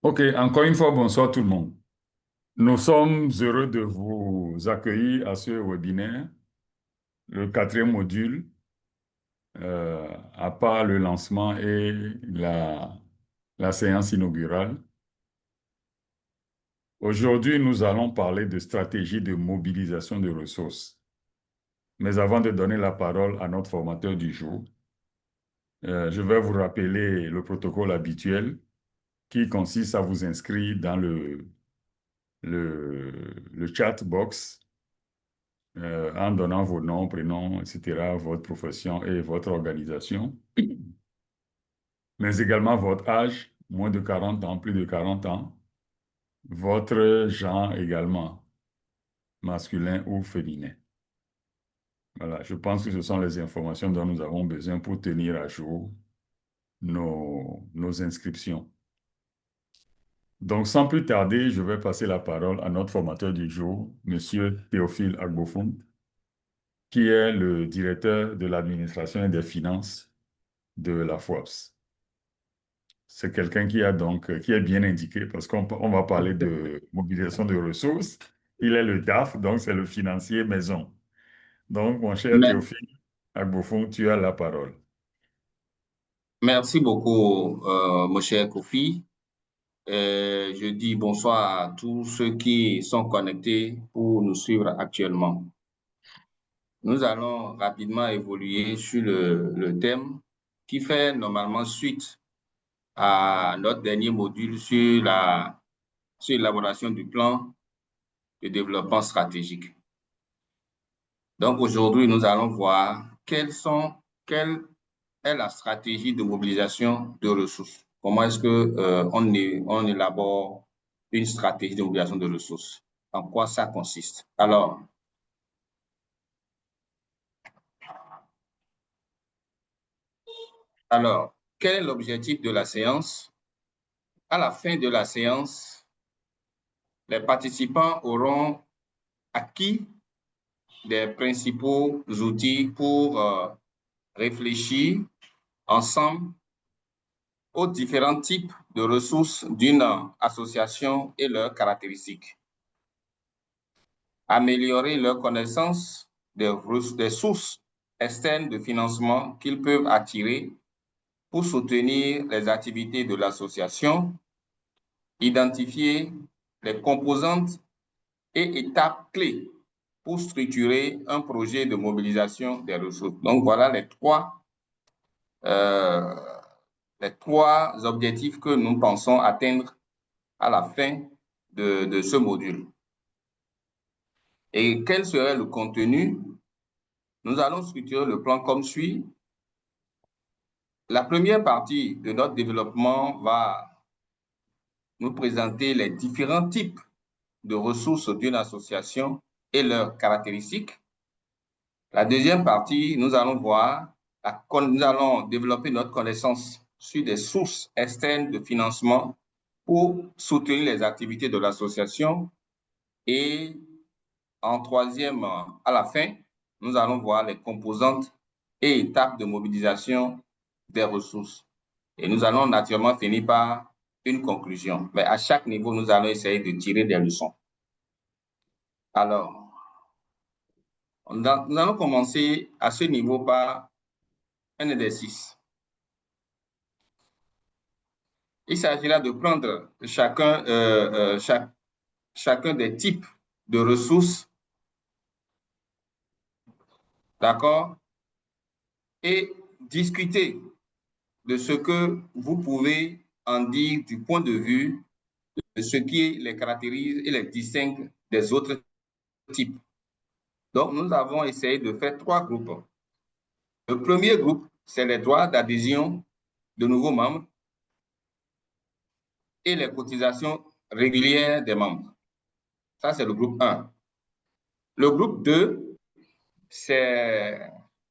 Ok, encore une fois, bonsoir tout le monde. Nous sommes heureux de vous accueillir à ce webinaire, le quatrième module, à part le lancement et la séance inaugurale. Aujourd'hui, nous allons parler de stratégie de mobilisation de ressources. Mais avant de donner la parole à notre formateur du jour, je vais vous rappeler le protocole habituel qui consiste à vous inscrire dans le chat box en donnant vos noms, prénoms, etc., votre profession et votre organisation, mais également votre âge, moins de 40 ans, plus de 40 ans, votre genre également, masculin ou féminin. Voilà, je pense que ce sont les informations dont nous avons besoin pour tenir à jour nos inscriptions. Donc, sans plus tarder, je vais passer la parole à notre formateur du jour, Monsieur Théophile Agbofoum, qui est le directeur de l'administration et des finances de la FOAPS. C'est quelqu'un qui est bien indiqué parce qu'on va parler de mobilisation de ressources. Il est le DAF, donc c'est le financier maison. Donc, mon cher Mer- Théophile Agbofoum, tu as la parole. Merci beaucoup, mon cher Kofi. Je dis bonsoir à tous ceux qui sont connectés pour nous suivre actuellement. Nous allons rapidement évoluer sur le thème qui fait normalement suite à notre dernier module sur l'élaboration du plan de développement stratégique. Donc aujourd'hui, nous allons voir quelle est la stratégie de mobilisation de ressources. Comment est-ce que on élabore une stratégie de mobilisation de ressources? En quoi ça consiste? Alors, quel est l'objectif de la séance? À la fin de la séance, les participants auront acquis des principaux outils pour réfléchir ensemble aux différents types de ressources d'une association et leurs caractéristiques. Améliorer leur connaissance des sources externes de financement qu'ils peuvent attirer pour soutenir les activités de l'association, identifier les composantes et étapes clés pour structurer un projet de mobilisation des ressources. Donc, voilà euh, les trois objectifs que nous pensons atteindre à la fin de ce module. Et quel serait le contenu? Nous allons structurer le plan comme suit. La première partie de notre développement va nous présenter les différents types de ressources d'une association et leurs caractéristiques. La deuxième partie, nous allons développer notre connaissance sur des sources externes de financement pour soutenir les activités de l'association. Et en troisième, à la fin, nous allons voir les composantes et étapes de mobilisation des ressources. Et nous allons naturellement finir par une conclusion. Mais à chaque niveau, nous allons essayer de tirer des leçons. Alors, nous allons commencer à ce niveau par un exercice. Il s'agira de prendre chacun des types de ressources, d'accord, et discuter de ce que vous pouvez en dire du point de vue de ce qui les caractérise et les distingue des autres types. Donc, nous avons essayé de faire trois groupes. Le premier groupe, c'est les droits d'adhésion de nouveaux membres et les cotisations régulières des membres. Ça, c'est le groupe 1. Le groupe 2, c'est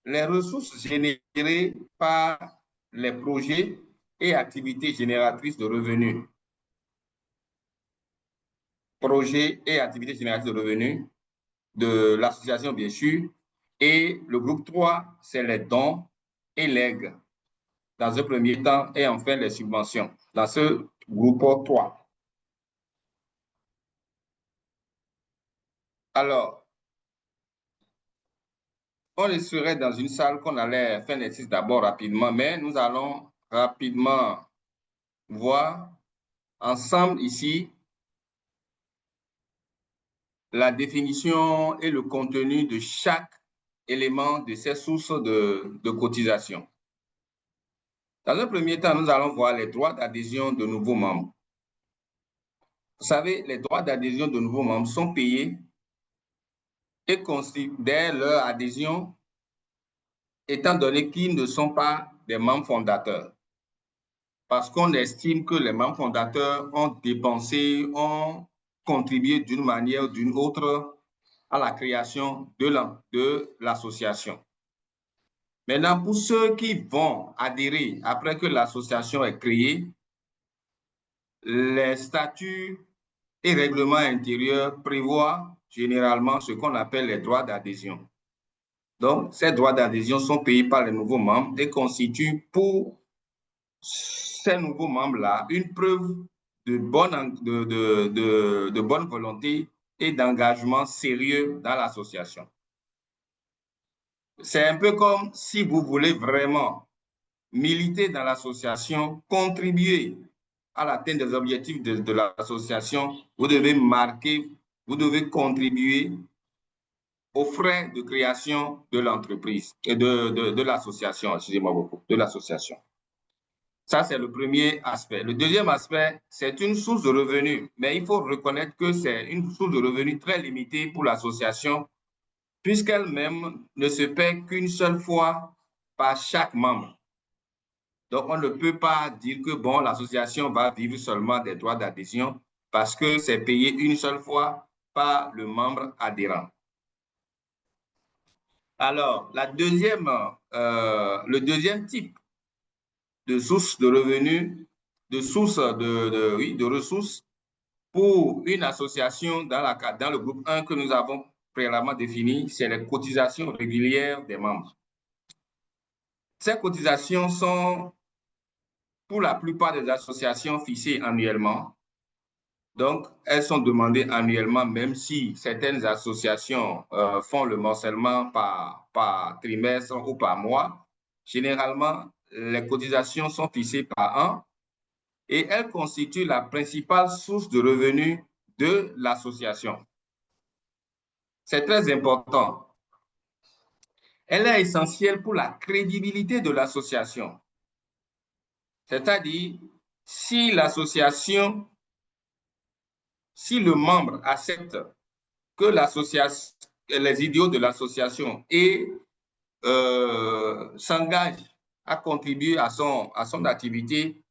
les ressources générées par les projets et activités génératrices de revenus. Projets et activités génératrices de revenus de l'association, bien sûr. Et le groupe 3, c'est les dons et legs dans un premier temps, et enfin les subventions dans ce groupe 3. Alors, on serait dans une salle qu'on allait faire l'exercice d'abord rapidement, mais nous allons rapidement voir ensemble ici la définition et le contenu de chaque élément de ces sources de cotisation. Dans un premier temps, nous allons voir les droits d'adhésion de nouveaux membres. Vous savez, les droits d'adhésion de nouveaux membres sont payés et considèrent leur adhésion étant donné qu'ils ne sont pas des membres fondateurs. Parce qu'on estime que les membres fondateurs ont dépensé, ont contribué d'une manière ou d'une autre à la création de l'association. Maintenant, pour ceux qui vont adhérer après que l'association est créée, les statuts et règlements intérieurs prévoient généralement ce qu'on appelle les droits d'adhésion. Donc, ces droits d'adhésion sont payés par les nouveaux membres et constituent pour ces nouveaux membres-là une preuve de bonne volonté et d'engagement sérieux dans l'association. C'est un peu comme si vous voulez vraiment militer dans l'association, contribuer à l'atteinte des objectifs de l'association, vous devez marquer, vous devez contribuer aux frais de création de l'entreprise et de l'association, excusez-moi beaucoup, de l'association. Ça, c'est le premier aspect. Le deuxième aspect, c'est une source de revenus, mais il faut reconnaître que c'est une source de revenus très limitée pour l'association, puisqu'elle-même ne se paie qu'une seule fois par chaque membre. Donc, on ne peut pas dire que, bon, l'association va vivre seulement des droits d'adhésion parce que c'est payé une seule fois par le membre adhérent. Alors, le deuxième type de source de revenus, de ressources pour une association dans le groupe 1 que nous avons préalablement défini, c'est les cotisations régulières des membres. Ces cotisations sont, pour la plupart des associations, fixées annuellement. Donc, elles sont demandées annuellement, même si certaines associations font le morcellement par trimestre ou par mois. Généralement, les cotisations sont fixées par an et elles constituent la principale source de revenus de l'association. C'est très important. Elle est essentielle pour la crédibilité de l'association. C'est-à-dire, si le membre accepte que les idiots de l'association et s'engage à contribuer à son activité,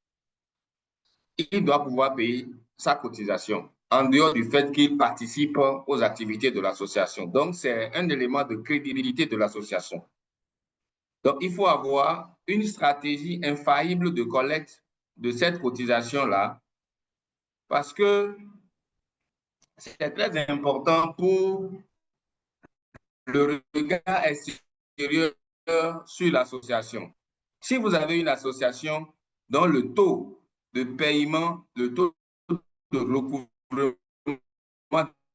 il doit pouvoir payer sa cotisation en dehors du fait qu'il participe aux activités de l'association. Donc, c'est un élément de crédibilité de l'association. Donc, il faut avoir une stratégie infaillible de collecte de cette cotisation-là parce que c'est très important pour le regard extérieur sur l'association. Si vous avez une association dont le taux de paiement, le taux de recouvrement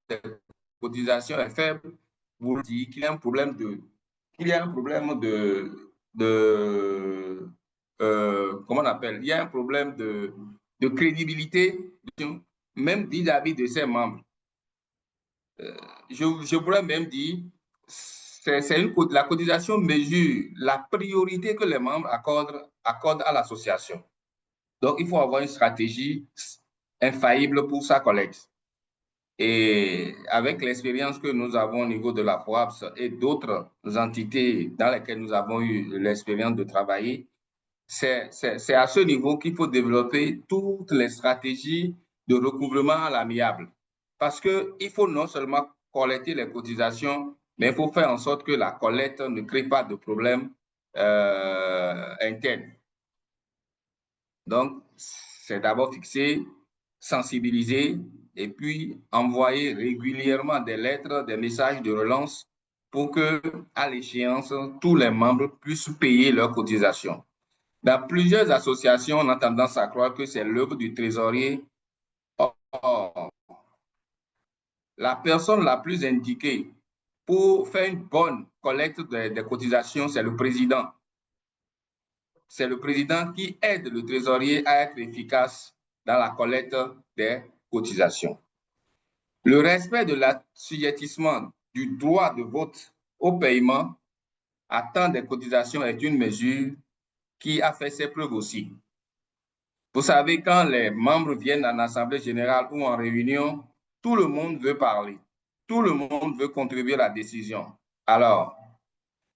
des cotisations est faible, vous dites qu'il y a un problème comment on appelle, il y a un problème de crédibilité, même vis-à-vis de ses membres. Je pourrais même dire, la cotisation mesure la priorité que les membres accordent à l'association. Donc, il faut avoir une stratégie infaillible pour sa collecte. Et avec l'expérience que nous avons au niveau de la FOAPS et d'autres entités dans lesquelles nous avons eu l'expérience de travailler, c'est à ce niveau qu'il faut développer toutes les stratégies de recouvrement à l'amiable. Parce qu'il faut non seulement collecter les cotisations, mais il faut faire en sorte que la collecte ne crée pas de problèmes internes. Donc, c'est d'abord fixer, sensibiliser et puis envoyer régulièrement des lettres, des messages de relance pour que, à l'échéance, tous les membres puissent payer leurs cotisations. Dans plusieurs associations, on a tendance à croire que c'est l'œuvre du trésorier. Or, la personne la plus indiquée pour faire une bonne collecte des cotisations, c'est le président. C'est le président qui aide le trésorier à être efficace dans la collecte des cotisations. Le respect de l'assujettissement du droit de vote au paiement à temps des cotisations est une mesure qui a fait ses preuves aussi. Vous savez, quand les membres viennent en assemblée générale ou en réunion, tout le monde veut parler. Tout le monde veut contribuer à la décision. Alors,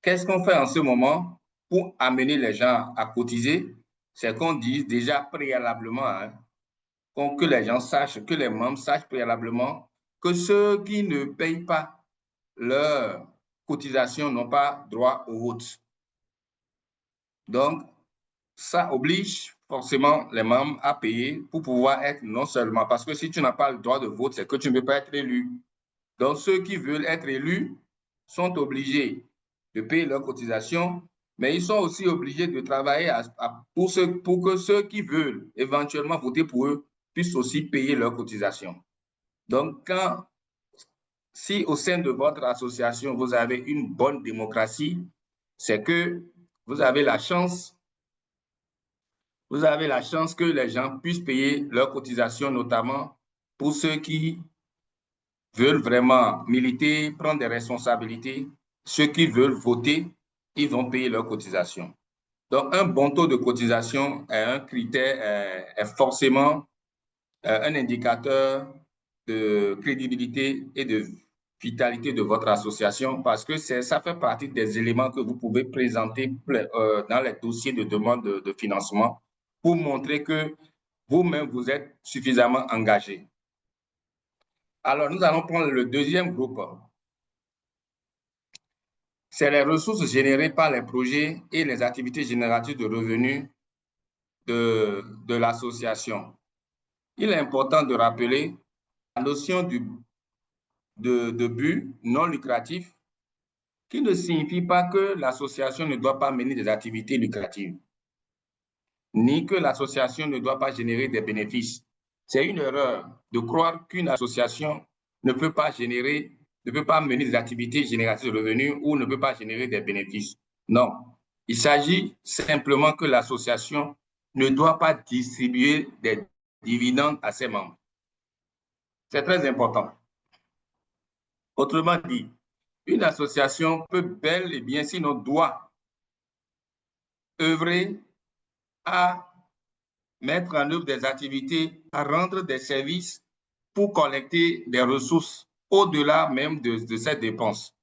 qu'est-ce qu'on fait en ce moment pour amener les gens à cotiser? C'est qu'on dit déjà préalablement, que les gens sachent, que les membres sachent préalablement que ceux qui ne payent pas leur cotisation n'ont pas droit au vote. Donc, ça oblige forcément les membres à payer pour pouvoir être non seulement, parce que si tu n'as pas le droit de vote, c'est que tu ne peux pas être élu. Donc, ceux qui veulent être élus sont obligés de payer leurs cotisations, mais ils sont aussi obligés de travailler pour que ceux qui veulent éventuellement voter pour eux puissent aussi payer leurs cotisations. Donc, si au sein de votre association, vous avez une bonne démocratie, c'est que vous avez la chance que les gens puissent payer leurs cotisations, notamment pour ceux qui veulent vraiment militer, prendre des responsabilités. Ceux qui veulent voter, ils vont payer leurs cotisations. Donc, un bon taux de cotisation est un critère, est forcément un indicateur de crédibilité et de vitalité de votre association parce que ça fait partie des éléments que vous pouvez présenter dans les dossiers de demande de financement pour montrer que vous-même, vous êtes suffisamment engagé. Alors, nous allons prendre le deuxième groupe. C'est les ressources générées par les projets et les activités génératrices de revenus de l'association. Il est important de rappeler la notion de but non lucratif qui ne signifie pas que l'association ne doit pas mener des activités lucratives, ni que l'association ne doit pas générer des bénéfices. C'est une erreur de croire qu'une association ne peut pas mener des activités génératrices de revenus ou ne peut pas générer des bénéfices. Non, il s'agit simplement que l'association ne doit pas distribuer des dividendes à ses membres. C'est très important. Autrement dit, une association peut bel et bien, sinon doit, œuvrer à mettre en œuvre des activités, à rendre des services pour collecter des ressources au-delà même de cette dépense.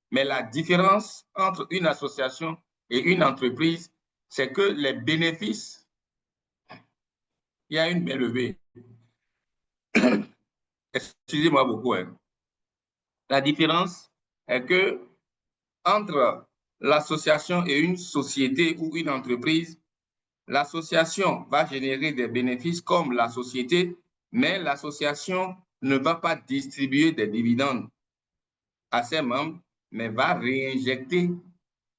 Mais la différence entre une association et une entreprise, c'est que les bénéfices, il y a une main levée. Excusez-moi beaucoup. La différence est que entre l'association et une société ou une entreprise, l'association va générer des bénéfices comme la société, mais l'association ne va pas distribuer des dividendes à ses membres, mais va réinjecter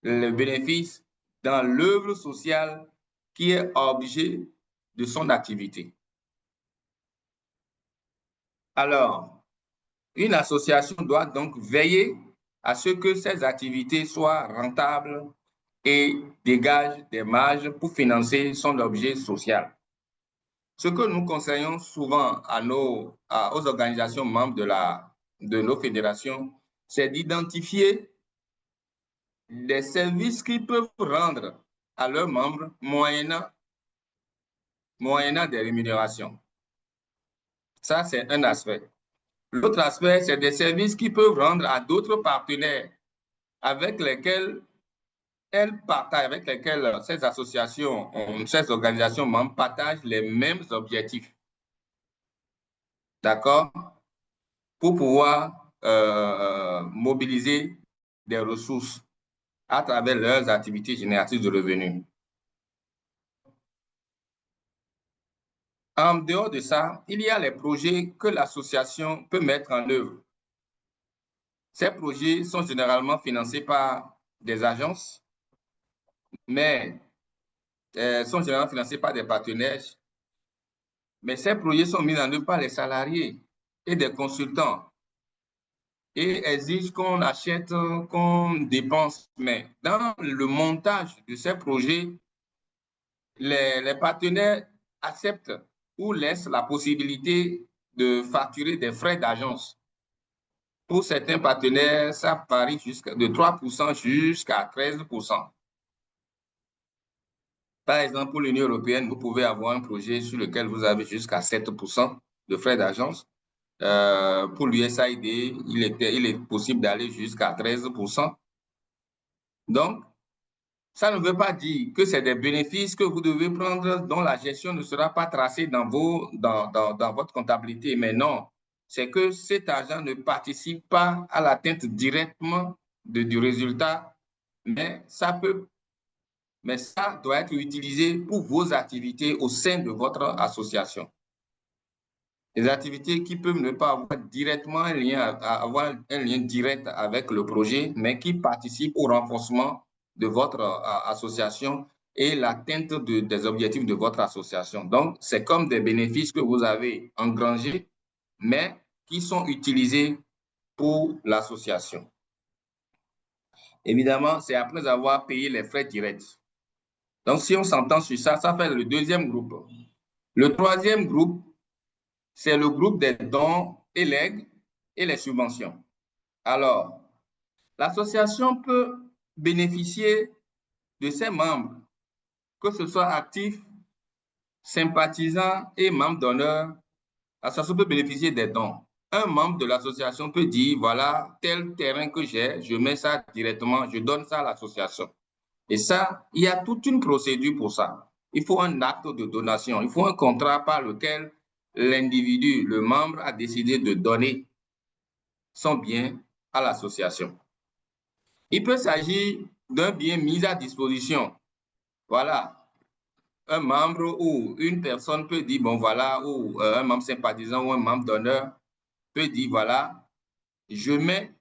le bénéfice dans l'œuvre sociale qui est objet de son activité. Alors, une association doit donc veiller à ce que ses activités soient rentables et dégagent des marges pour financer son objet social. Ce que nous conseillons souvent aux organisations membres de nos fédérations, c'est d'identifier des services qu'ils peuvent rendre à leurs membres moyennant des rémunérations. Ça, c'est un aspect. L'autre aspect, c'est des services qu'ils peuvent rendre à d'autres partenaires avec lesquels ces associations, ces organisations membres partagent les mêmes objectifs. D'accord? Pour pouvoir mobiliser des ressources à travers leurs activités génératrices de revenus. En dehors de ça, il y a les projets que l'association peut mettre en œuvre. Ces projets sont généralement financés par des agences, mais sont généralement financés par des partenaires. Mais ces projets sont mis en œuvre par les salariés et des consultants et exigent qu'on achète, qu'on dépense. Mais dans le montage de ces projets, les partenaires acceptent ou laissent la possibilité de facturer des frais d'agence. Pour certains partenaires, ça varie de 3% jusqu'à 13%. Par exemple, pour l'Union européenne, vous pouvez avoir un projet sur lequel vous avez jusqu'à 7% de frais d'agence. Pour l'USAID, il est possible d'aller jusqu'à 13%. Donc, ça ne veut pas dire que c'est des bénéfices que vous devez prendre dont la gestion ne sera pas tracée dans votre comptabilité. Mais non, c'est que cet argent ne participe pas à l'atteinte directement du résultat, mais ça doit être utilisé pour vos activités au sein de votre association. Des activités qui peuvent ne pas avoir directement avoir un lien direct avec le projet, mais qui participent au renforcement de votre association et l'atteinte des objectifs de votre association. Donc, c'est comme des bénéfices que vous avez engrangés, mais qui sont utilisés pour l'association. Évidemment, c'est après avoir payé les frais directs. Donc, si on s'entend sur ça, ça fait le deuxième groupe. Le troisième groupe, c'est le groupe des dons et legs et les subventions. Alors, l'association peut bénéficier de ses membres, que ce soit actifs, sympathisants et membres d'honneur. L'association peut bénéficier des dons. Un membre de l'association peut dire, voilà, tel terrain que j'ai, je mets ça directement, je donne ça à l'association. Et ça, il y a toute une procédure pour ça. Il faut un acte de donation, il faut un contrat par lequel l'individu, le membre, a décidé de donner son bien à l'association. Il peut s'agir d'un bien mis à disposition. Voilà, un membre ou une personne peut dire, bon voilà, ou un membre sympathisant ou un membre d'honneur peut dire, voilà, je mets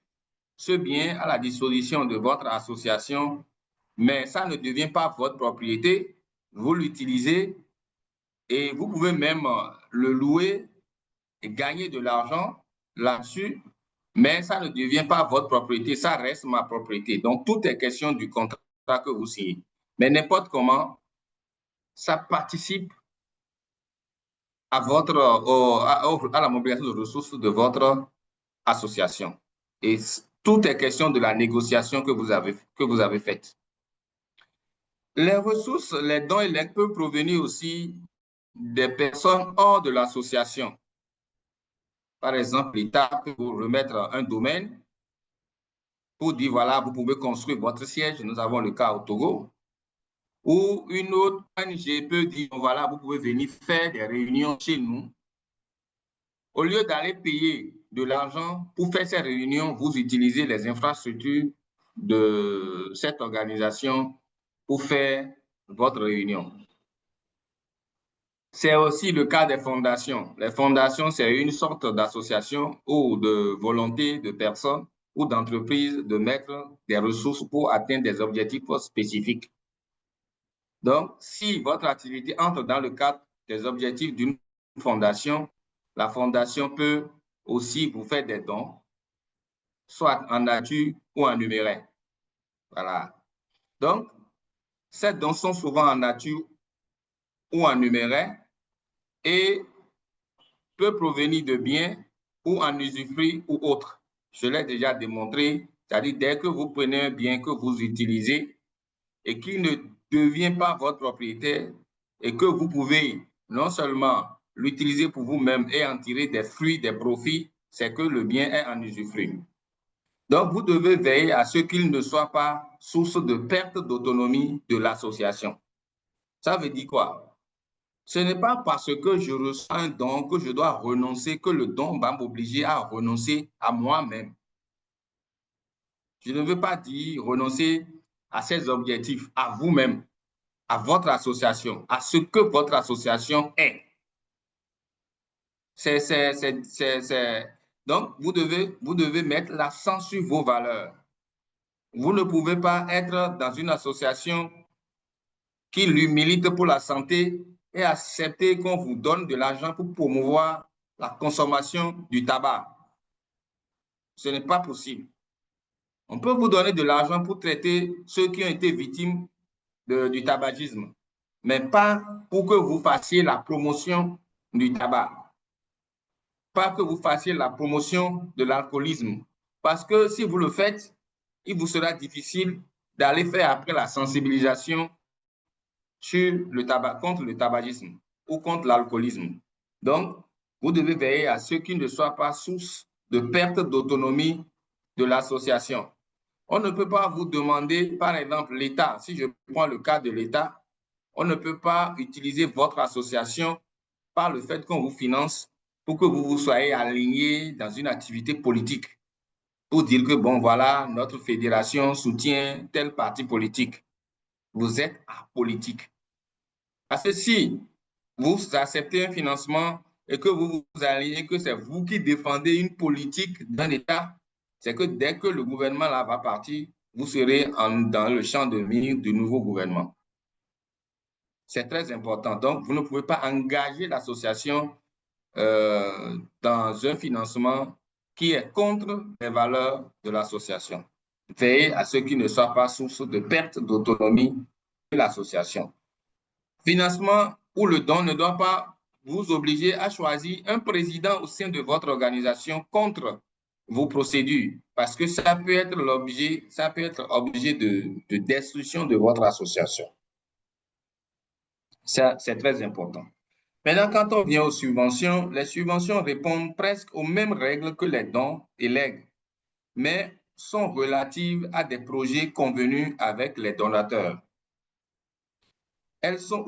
ce bien à la disposition de votre association, mais ça ne devient pas votre propriété, vous l'utilisez et vous pouvez même le louer et gagner de l'argent là-dessus, mais ça ne devient pas votre propriété, ça reste ma propriété. Donc, tout est question du contrat que vous signez. Mais n'importe comment, ça participe à, à la mobilisation de ressources de votre association. Et tout est question de la négociation que vous avez faite. Les ressources, les dons et les peuvent provenir aussi des personnes hors de l'association. Par exemple, l'État peut vous remettre un domaine pour dire, voilà, vous pouvez construire votre siège. Nous avons le cas au Togo. Ou une autre ONG peut dire, voilà, vous pouvez venir faire des réunions chez nous. Au lieu d'aller payer de l'argent pour faire ces réunions, vous utilisez les infrastructures de cette organisation pour faire votre réunion. C'est aussi le cas des fondations. Les fondations, c'est une sorte d'association ou de volonté de personnes ou d'entreprises de mettre des ressources pour atteindre des objectifs spécifiques. Donc, si votre activité entre dans le cadre des objectifs d'une fondation, la fondation peut aussi vous faire des dons, soit en nature ou en numéraire. Voilà. Donc, ces dons sont souvent en nature ou en numéraire et peut provenir de biens ou en usufruit ou autre. Je l'ai déjà démontré, c'est-à-dire dès que vous prenez un bien que vous utilisez et qui ne devient pas votre propriété et que vous pouvez non seulement l'utiliser pour vous-même et en tirer des fruits, des profits, c'est que le bien est en usufruit. Donc, vous devez veiller à ce qu'il ne soit pas source de perte d'autonomie de l'association. Ça veut dire quoi? Ce n'est pas parce que je reçois un don que je dois renoncer, que le don va m'obliger à renoncer à moi-même. Je ne veux pas dire renoncer à ces objectifs, à vous-même, à votre association, à ce que votre association est. Donc, vous devez mettre l'accent sur vos valeurs. Vous ne pouvez pas être dans une association qui lui milite pour la santé et accepter qu'on vous donne de l'argent pour promouvoir la consommation du tabac. Ce n'est pas possible. On peut vous donner de l'argent pour traiter ceux qui ont été victimes du tabagisme, mais pas pour que vous fassiez la promotion du tabac, pas que vous fassiez la promotion de l'alcoolisme. Parce que si vous le faites, il vous sera difficile d'aller faire après la sensibilisation sur le tabac, contre le tabagisme ou contre l'alcoolisme. Donc, vous devez veiller à ce qu'il ne soit pas source de perte d'autonomie de l'association. On ne peut pas vous demander, par exemple, l'État, si je prends le cas de l'État, on ne peut pas utiliser votre association par le fait qu'on vous finance pour que vous soyez aligné dans une activité politique, pour dire que, bon, voilà, notre fédération soutient tel parti politique. Vous êtes apolitique. Parce que si vous acceptez un financement et que vous vous alignez, que c'est vous qui défendez une politique d'un État, c'est que dès que le gouvernement là va partir, vous serez dans le champ de mire du nouveau gouvernement. C'est très important. Donc, vous ne pouvez pas engager l'association dans un financement qui est contre les valeurs de l'association. Veillez à ce qu'il ne soit pas source de perte d'autonomie de l'association. Financement ou le don ne doit pas vous obliger à choisir un président au sein de votre organisation contre vos procédures, parce que ça peut être l'objet, de destruction de votre association. Ça, c'est très important. Maintenant, quand on vient aux subventions, les subventions répondent presque aux mêmes règles que les dons et legs, mais sont relatives à des projets convenus avec les donateurs. Elles sont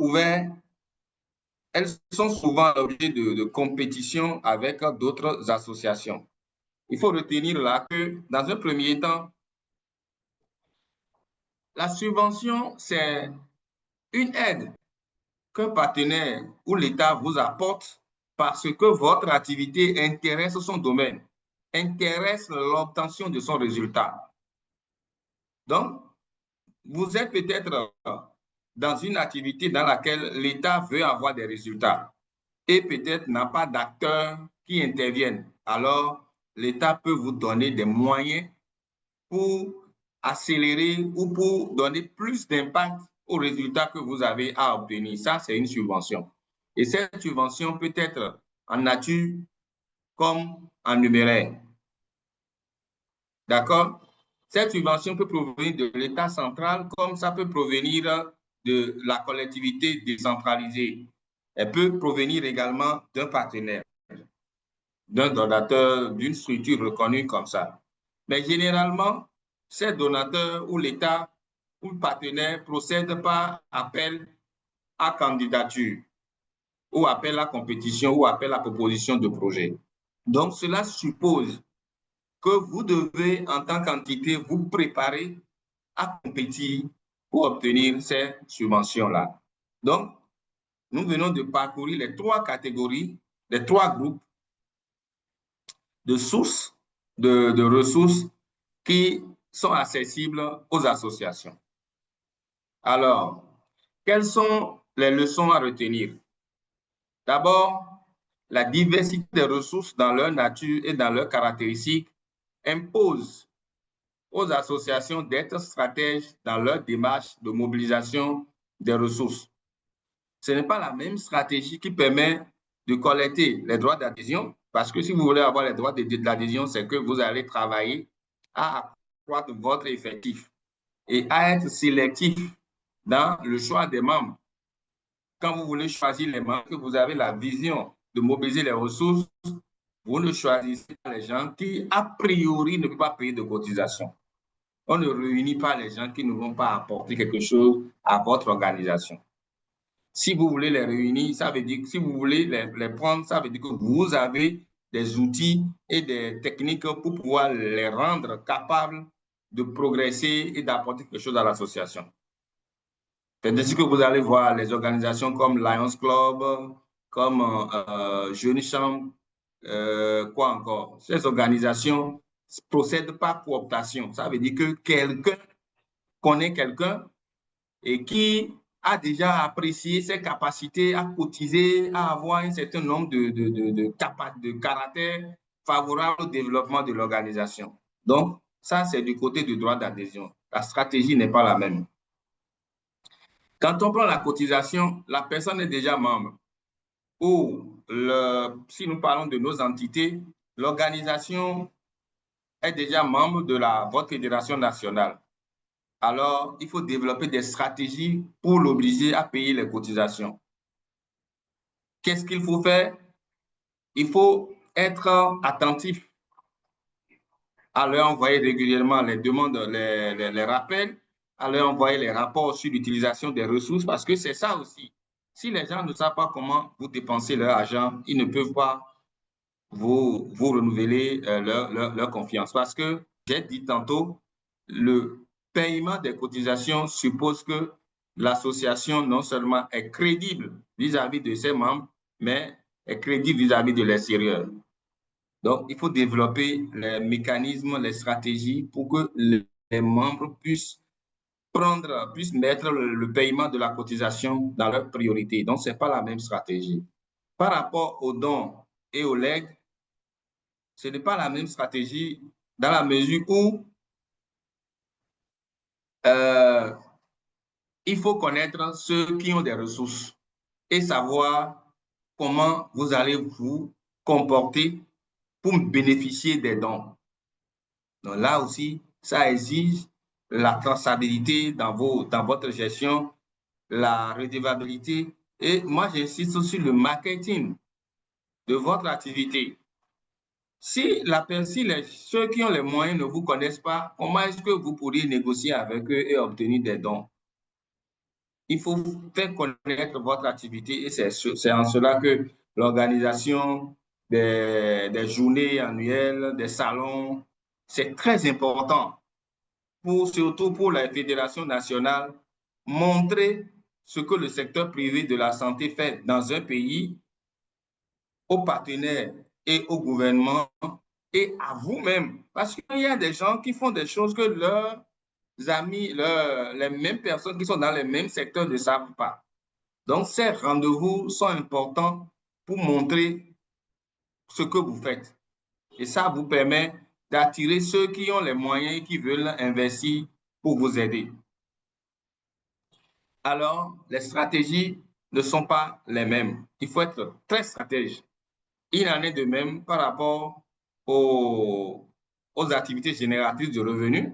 souvent l'objet de compétitions avec d'autres associations. Il faut retenir là que, dans un premier temps, la subvention, c'est une aide qu'un partenaire ou l'État vous apporte parce que votre activité intéresse son domaine, intéresse l'obtention de son résultat. Donc, vous êtes peut-être dans une activité dans laquelle l'État veut avoir des résultats et peut-être n'a pas d'acteurs qui interviennent. Alors, l'État peut vous donner des moyens pour accélérer ou pour donner plus d'impact aux résultats que vous avez à obtenir. Ça, c'est une subvention. Et cette subvention peut être en nature comme en numéraire. D'accord? Cette subvention peut provenir de l'État central comme ça peut provenir de la collectivité décentralisée. Elle peut provenir également d'un partenaire, d'un donateur, d'une structure reconnue comme ça. Mais généralement, ces donateurs ou l'État ou le partenaire procèdent par appel à candidature ou appel à compétition ou appel à proposition de projet. Donc, cela suppose que vous devez, en tant qu'entité, vous préparer à compétir pour obtenir ces subventions-là. Donc, nous venons de parcourir les trois catégories, les trois groupes de sources, de ressources qui sont accessibles aux associations. Alors, quelles sont les leçons à retenir? D'abord, la diversité des ressources dans leur nature et dans leurs caractéristiques impose aux associations d'être stratèges dans leur démarche de mobilisation des ressources. Ce n'est pas la même stratégie qui permet de collecter les droits d'adhésion, parce que si vous voulez avoir les droits d'adhésion, c'est que vous allez travailler à accroître votre effectif et à être sélectif dans le choix des membres. Quand vous voulez choisir les membres, que vous avez la vision de mobiliser les ressources, vous ne choisissez pas les gens qui, a priori, ne peuvent pas payer de cotisation. On ne réunit pas les gens qui ne vont pas apporter quelque chose à votre organisation. Si vous voulez les réunir, ça veut dire que si vous voulez les prendre, ça veut dire que vous avez des outils et des techniques pour pouvoir les rendre capables de progresser et d'apporter quelque chose à l'association. C'est ainsi que vous allez voir les organisations comme Lions Club, comme Jeunes Chambre, quoi encore. Ces organisations ne procèdent pas par cooptation. Ça veut dire que quelqu'un connaît quelqu'un et qui a déjà apprécié ses capacités à cotiser, à avoir un certain nombre de caractères favorable au développement de l'organisation. Donc, ça, c'est du côté du droit d'adhésion. La stratégie n'est pas la même. Quand on prend la cotisation, la personne est déjà membre. Ou si nous parlons de nos entités, l'organisation est déjà membre de votre fédération nationale. Alors, il faut développer des stratégies pour l'obliger à payer les cotisations. Qu'est-ce qu'il faut faire? Il faut être attentif à leur envoyer régulièrement les demandes, les rappels, à leur envoyer les rapports sur l'utilisation des ressources, parce que c'est ça aussi. Si les gens ne savent pas comment vous dépensez leur argent, ils ne peuvent pas vous renouveler leur confiance. Parce que, j'ai dit tantôt, le paiement des cotisations suppose que l'association non seulement est crédible vis-à-vis de ses membres, mais est crédible vis-à-vis de l'extérieur. Donc, il faut développer les mécanismes, les stratégies pour que les membres puissent mettre le paiement de la cotisation dans leur priorité. Donc, ce n'est pas la même stratégie. Par rapport aux dons et aux legs, ce n'est pas la même stratégie dans la mesure où il faut connaître ceux qui ont des ressources et savoir comment vous allez vous comporter pour bénéficier des dons. Donc là aussi, ça exige la traçabilité dans votre gestion, la redevabilité. Et moi, j'insiste sur le marketing de votre activité. Si ceux qui ont les moyens ne vous connaissent pas, comment est-ce que vous pourriez négocier avec eux et obtenir des dons? Il faut faire connaître votre activité et c'est en cela que l'organisation des journées annuelles, des salons, c'est très important, surtout pour la Fédération nationale, montrer ce que le secteur privé de la santé fait dans un pays aux partenaires et au gouvernement et à vous-même. Parce qu'il y a des gens qui font des choses que leurs amis, les mêmes personnes qui sont dans les mêmes secteurs ne savent pas. Donc, ces rendez-vous sont importants pour montrer ce que vous faites. Et ça vous permet d'attirer ceux qui ont les moyens et qui veulent investir pour vous aider. Alors, les stratégies ne sont pas les mêmes. Il faut être très stratège. Il en est de même par rapport aux activités génératrices de revenus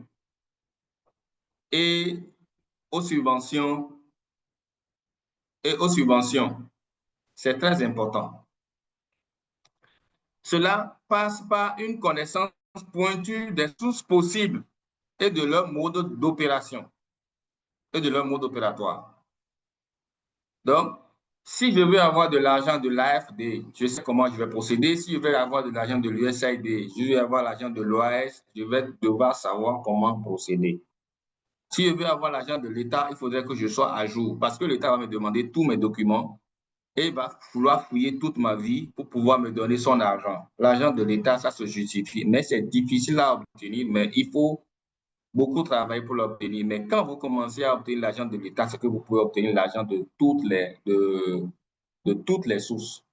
et aux subventions. C'est très important. Cela passe par une connaissance pointue des sources possibles et de leur mode d'opération et de leur mode opératoire. Donc, si je veux avoir de l'argent de l'AFD, je sais comment je vais procéder. Si je veux avoir de l'argent de l'USAID, je veux avoir l'argent de l'OAS, je vais devoir savoir comment procéder. Si je veux avoir l'argent de l'État, il faudrait que je sois à jour parce que l'État va me demander tous mes documents et il va vouloir fouiller toute ma vie pour pouvoir me donner son argent. L'argent de l'État, ça se justifie, mais c'est difficile à obtenir, mais il faut beaucoup travailler pour l'obtenir. Mais quand vous commencez à obtenir l'argent de l'État, c'est que vous pouvez obtenir l'argent de toutes les sources.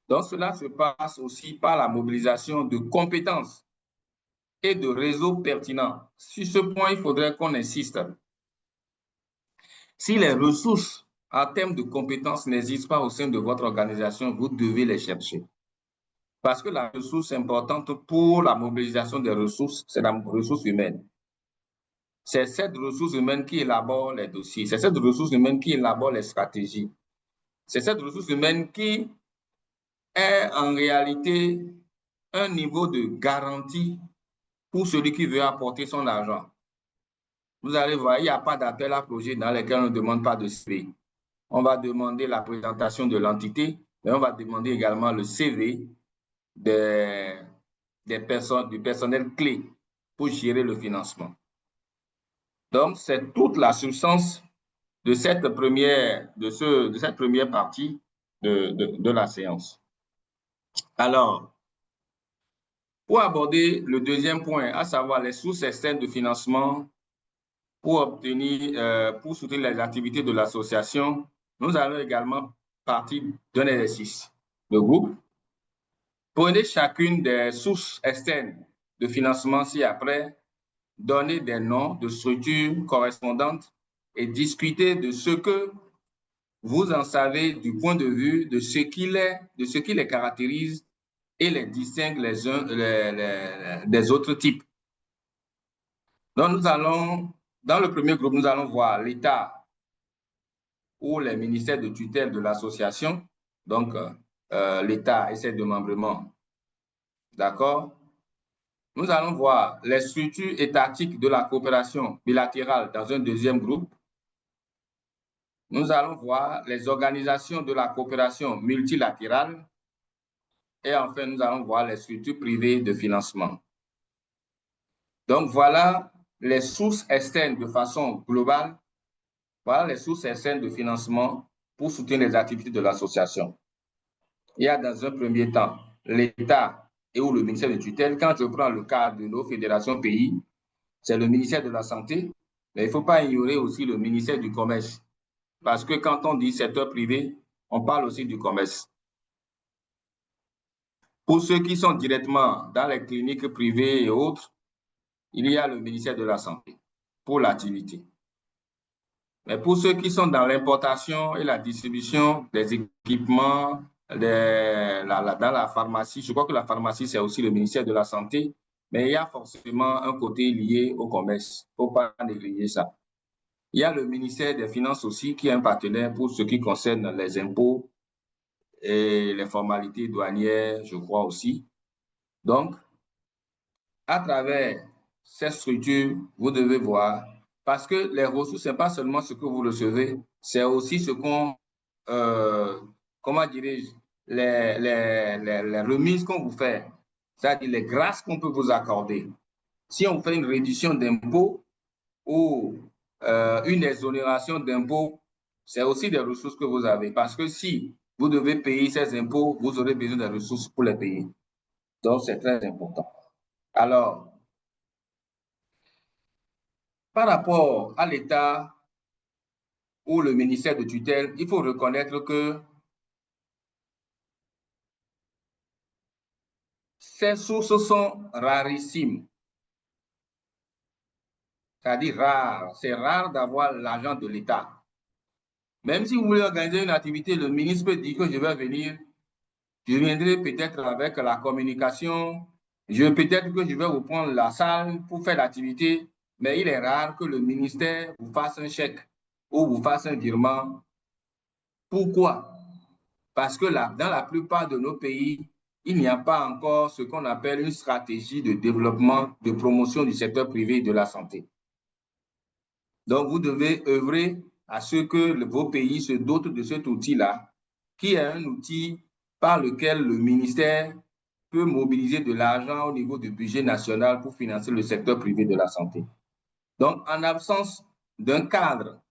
Donc, cela se passe aussi par la mobilisation de compétences et de réseaux pertinents. Sur ce point, il faudrait qu'on insiste. Si les ressources en termes de compétences n'existent pas au sein de votre organisation, vous devez les chercher. Parce que la ressource importante pour la mobilisation des ressources, c'est la ressource humaine. C'est cette ressource humaine qui élabore les dossiers. C'est cette ressource humaine qui élabore les stratégies. C'est cette ressource humaine qui est en réalité un niveau de garantie pour celui qui veut apporter son argent. Vous allez voir, il n'y a pas d'appel à projet dans lequel on ne demande pas de CV. On va demander la présentation de l'entité, mais on va demander également le CV du personnel clé pour gérer le financement. Donc, c'est toute la substance de cette première partie de la séance. Alors, pour aborder le deuxième point, à savoir les sources externes de financement pour soutenir les activités de l'association, nous allons également partir d'un exercice de groupe Prenez chacune des sources externes de financement ci-après, donnez des noms de structures correspondantes et discutez de ce que vous en savez du point de vue de ce qui les caractérise et les distingue les uns des autres types. Donc, dans le premier groupe, nous allons voir l'État ou les ministères de tutelle de l'association, donc l'État et ses démembrements. D'accord? Nous allons voir les structures étatiques de la coopération bilatérale dans un deuxième groupe. Nous allons voir les organisations de la coopération multilatérale. Et enfin, nous allons voir les structures privées de financement. Donc, voilà les sources externes de façon globale. Voilà les sources externes de financement pour soutenir les activités de l'association. Il y a dans un premier temps l'État et ou le ministère de tutelle. Quand je prends le cas de nos fédérations pays, c'est le ministère de la Santé, mais il ne faut pas ignorer aussi le ministère du Commerce. Parce que quand on dit secteur privé, on parle aussi du commerce. Pour ceux qui sont directement dans les cliniques privées et autres, il y a le ministère de la Santé pour l'activité. Mais pour ceux qui sont dans l'importation et la distribution des équipements, dans la pharmacie, je crois que la pharmacie, c'est aussi le ministère de la Santé, mais il y a forcément un côté lié au commerce. Il ne faut pas négliger ça. Il y a le ministère des Finances aussi, qui est un partenaire pour ce qui concerne les impôts et les formalités douanières, je crois aussi. Donc, à travers cette structure, vous devez voir, parce que les ressources, ce n'est pas seulement ce que vous recevez, c'est aussi ce qu'on, comment dirais-je, les remises qu'on vous fait, c'est-à-dire les grâces qu'on peut vous accorder. Si on fait une réduction d'impôts ou une exonération d'impôts, c'est aussi des ressources que vous avez. Parce que si vous devez payer ces impôts, vous aurez besoin de ressources pour les payer. Donc, c'est très important. Alors, par rapport à l'État ou le ministère de tutelle, il faut reconnaître que ces sources sont rarissimes. C'est-à-dire rares. C'est rare d'avoir l'argent de l'État. Même si vous voulez organiser une activité, le ministre peut dire que je vais venir, je viendrai peut-être avec la communication, peut-être que je vais vous prendre la salle pour faire l'activité, mais il est rare que le ministère vous fasse un chèque ou vous fasse un virement. Pourquoi? Parce que là, dans la plupart de nos pays, il n'y a pas encore ce qu'on appelle une stratégie de développement, de promotion du secteur privé et de la santé. Donc, vous devez œuvrer à ce que vos pays se dotent de cet outil-là, qui est un outil par lequel le ministère peut mobiliser de l'argent au niveau du budget national pour financer le secteur privé de la santé. Donc, en absence d'un cadre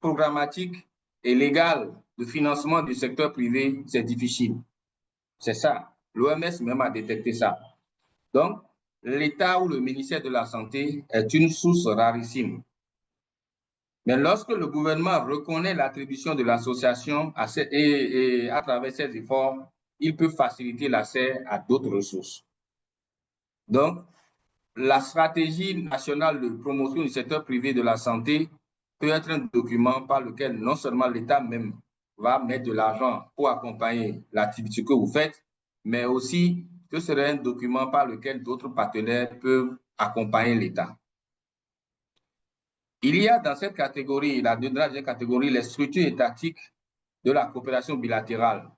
programmatique et légal de financement du secteur privé, c'est difficile. C'est ça. L'OMS même a détecté ça. Donc, l'État ou le ministère de la Santé est une source rarissime. Mais lorsque le gouvernement reconnaît l'attribution de l'association et à travers ses efforts, il peut faciliter l'accès à d'autres ressources. Donc, la stratégie nationale de promotion du secteur privé de la santé peut être un document par lequel non seulement l'État même va mettre de l'argent pour accompagner l'activité que vous faites, mais aussi ce serait un document par lequel d'autres partenaires peuvent accompagner l'État. Il y a dans cette catégorie, la deuxième catégorie, les structures étatiques de la coopération bilatérale.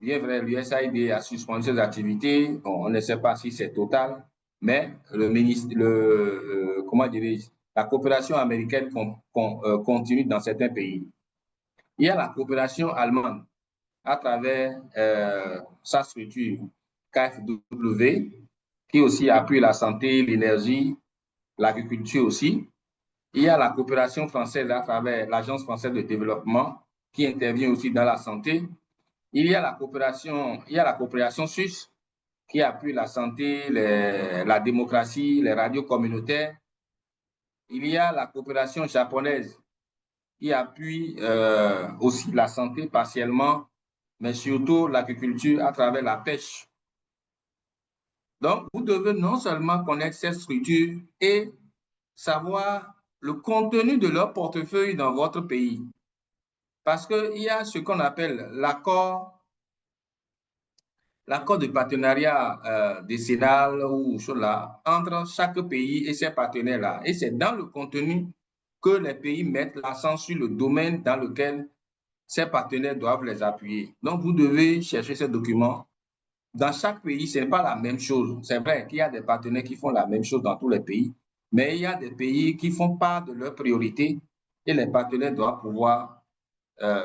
Bien vrai, l'USAID a suspendu ses activités. Bon, on ne sait pas si c'est total, mais comment dirais-je, la coopération américaine continue dans certains pays. Il y a la coopération allemande à travers sa structure KfW, qui aussi appuie la santé, l'énergie, l'agriculture aussi. Il y a la coopération française à travers l'Agence française de développement, qui intervient aussi dans la santé. Il y a la coopération suisse, qui appuie la santé, la démocratie, les radios communautaires. Il y a la coopération japonaise, qui appuie aussi la santé partiellement, mais surtout l'agriculture à travers la pêche Donc, vous devez non seulement connaître ces structures et savoir le contenu de leur portefeuille dans votre pays. Parce qu'il y a ce qu'on appelle l'accord de partenariat décennal ou là, entre chaque pays et ses partenaires-là. Et c'est dans le contenu que les pays mettent l'accent sur le domaine dans lequel ces partenaires doivent les appuyer. Donc, vous devez chercher ces documents. Dans chaque pays, ce n'est pas la même chose. C'est vrai qu'il y a des partenaires qui font la même chose dans tous les pays, mais il y a des pays qui font part de leurs priorités et les partenaires doivent pouvoir,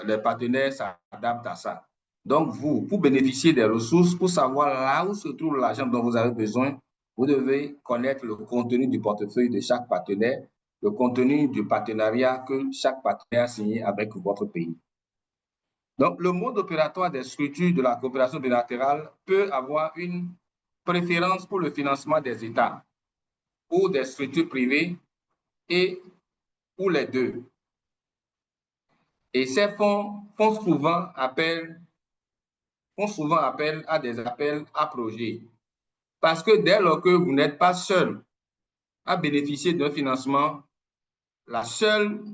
les partenaires s'adaptent à ça. Donc, vous, pour bénéficier des ressources, pour savoir là où se trouve l'argent dont vous avez besoin, vous devez connaître le contenu du portefeuille de chaque partenaire, le contenu du partenariat que chaque partenaire a signé avec votre pays. Donc, le mode opératoire des structures de la coopération bilatérale peut avoir une préférence pour le financement des États ou des structures privées et ou les deux. Et ces fonds font souvent appel à des appels à projets. Parce que dès lors que vous n'êtes pas seul à bénéficier d'un financement, la seule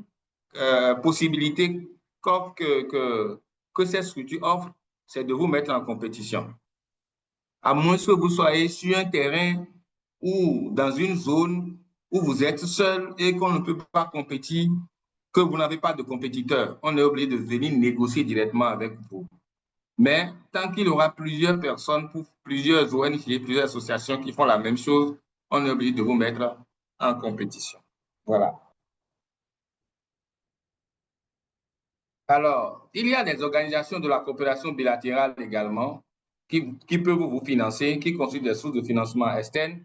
possibilité que ces structures offrent, c'est de vous mettre en compétition. À moins que vous soyez sur un terrain ou dans une zone où vous êtes seul et qu'on ne peut pas compétir, que vous n'avez pas de compétiteur, on est obligé de venir négocier directement avec vous. Mais tant qu'il y aura plusieurs personnes, plusieurs ONG, plusieurs associations qui font la même chose, on est obligé de vous mettre en compétition. Voilà. Alors, il y a des organisations de la coopération bilatérale également qui peuvent vous financer, qui constituent des sources de financement externes.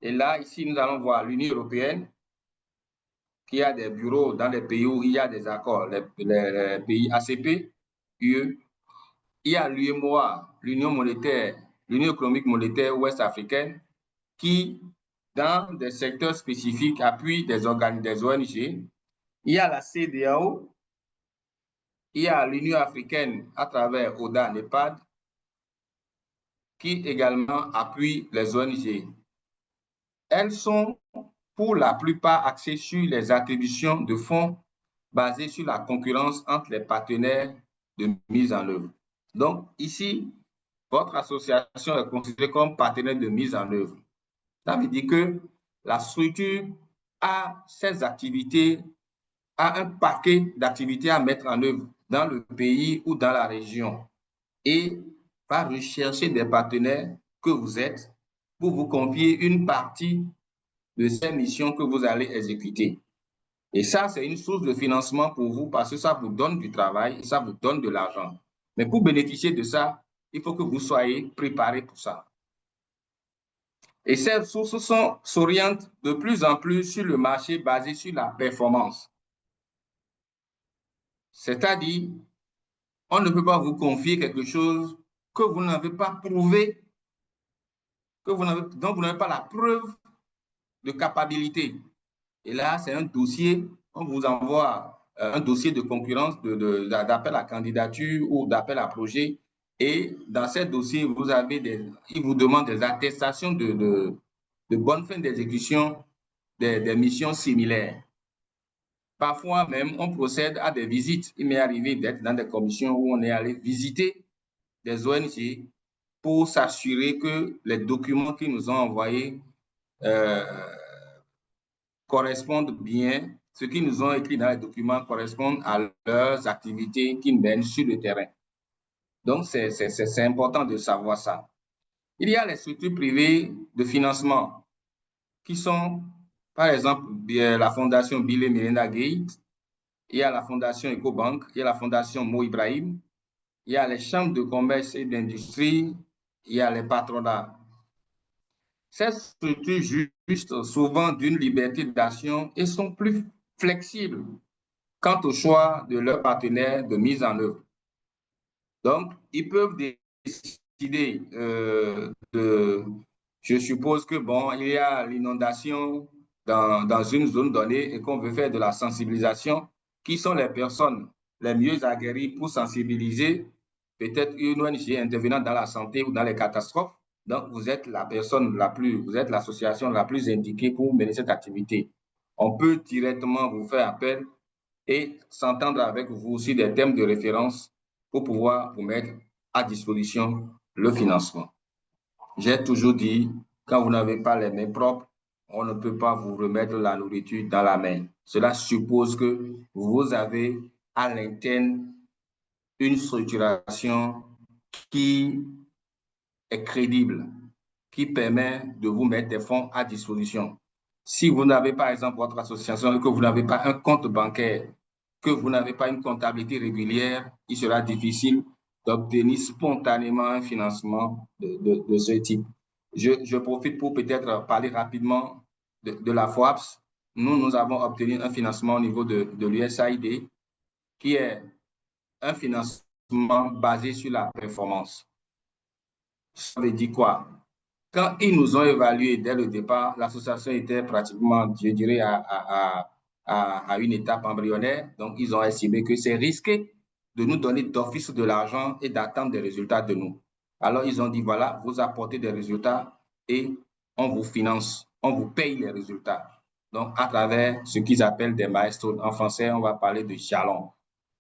Et là, ici, nous allons voir l'Union européenne, qui a des bureaux dans les pays où il y a des accords, les pays ACP, UE. Il y a l'UEMOA, l'Union économique monétaire ouest-africaine, qui, dans des secteurs spécifiques, appuie des ONG. Il y a la CEDEAO, il y a l'Union africaine à travers ODA, NEPAD, qui également appuie les ONG. Elles sont pour la plupart axées sur les attributions de fonds basées sur la concurrence entre les partenaires de mise en œuvre. Donc, ici, votre association est considérée comme partenaire de mise en œuvre. Ça veut dire que la structure a ses activités, a un paquet d'activités à mettre en œuvre dans le pays ou dans la région et va rechercher des partenaires que vous êtes pour vous confier une partie de ces missions que vous allez exécuter. Et ça, c'est une source de financement pour vous parce que ça vous donne du travail et ça vous donne de l'argent. Mais pour bénéficier de ça, il faut que vous soyez préparé pour ça. Et ces sources s'orientent de plus en plus sur le marché basé sur la performance. C'est-à-dire, on ne peut pas vous confier quelque chose que vous n'avez pas prouvé, dont vous n'avez pas la preuve de capacité. Et là, c'est un dossier, on vous envoie un dossier de concurrence, d'appel à candidature ou d'appel à projet. Et dans ces dossiers, ils vous demandent des attestations de bonne fin d'exécution des missions similaires. Parfois même, on procède à des visites. Il m'est arrivé d'être dans des commissions où on est allé visiter des ONG pour s'assurer que les documents qu'ils nous ont envoyés correspondent bien, ce qu'ils nous ont écrit dans les documents correspondent à leurs activités qu'ils mènent sur le terrain. Donc, c'est important de savoir ça. Il y a les structures privées de financement qui sont, par exemple, la Fondation Bill et Melinda Gates, il y a la Fondation EcoBank, il y a la Fondation Mo Ibrahim, il y a les chambres de commerce et d'industrie, il y a les patronats. Ces structures jouissent souvent d'une liberté d'action et sont plus flexibles quant au choix de leurs partenaires de mise en œuvre. Donc, ils peuvent décider je suppose que, bon, il y a l'inondation dans une zone donnée et qu'on veut faire de la sensibilisation. Qui sont les personnes les mieux aguerries pour sensibiliser peut-être une ONG intervenant dans la santé ou dans les catastrophes? Donc, vous êtes vous êtes l'association la plus indiquée pour mener cette activité. On peut directement vous faire appel et s'entendre avec vous sur des thèmes de référence pour pouvoir vous mettre à disposition le financement. J'ai toujours dit, quand vous n'avez pas les mains propres, on ne peut pas vous remettre la nourriture dans la main. Cela suppose que vous avez à l'interne une structuration qui est crédible, qui permet de vous mettre des fonds à disposition. Si vous n'avez par exemple votre association, que vous n'avez pas un compte bancaire, que vous n'avez pas une comptabilité régulière, il sera difficile d'obtenir spontanément un financement de ce type. Je profite pour peut-être parler rapidement de la FOAPS. Nous avons obtenu un financement au niveau de l'USAID, qui est un financement basé sur la performance. Ça veut dire quoi? Quand ils nous ont évalués dès le départ, l'association était pratiquement, je dirais, à une étape embryonnaire. Donc, ils ont estimé que c'est risqué de nous donner d'office de l'argent et d'attendre des résultats de nous. Alors, ils ont dit, voilà, vous apportez des résultats et on vous finance, on vous paye les résultats. Donc, à travers ce qu'ils appellent des milestones. En français, on va parler de jalons.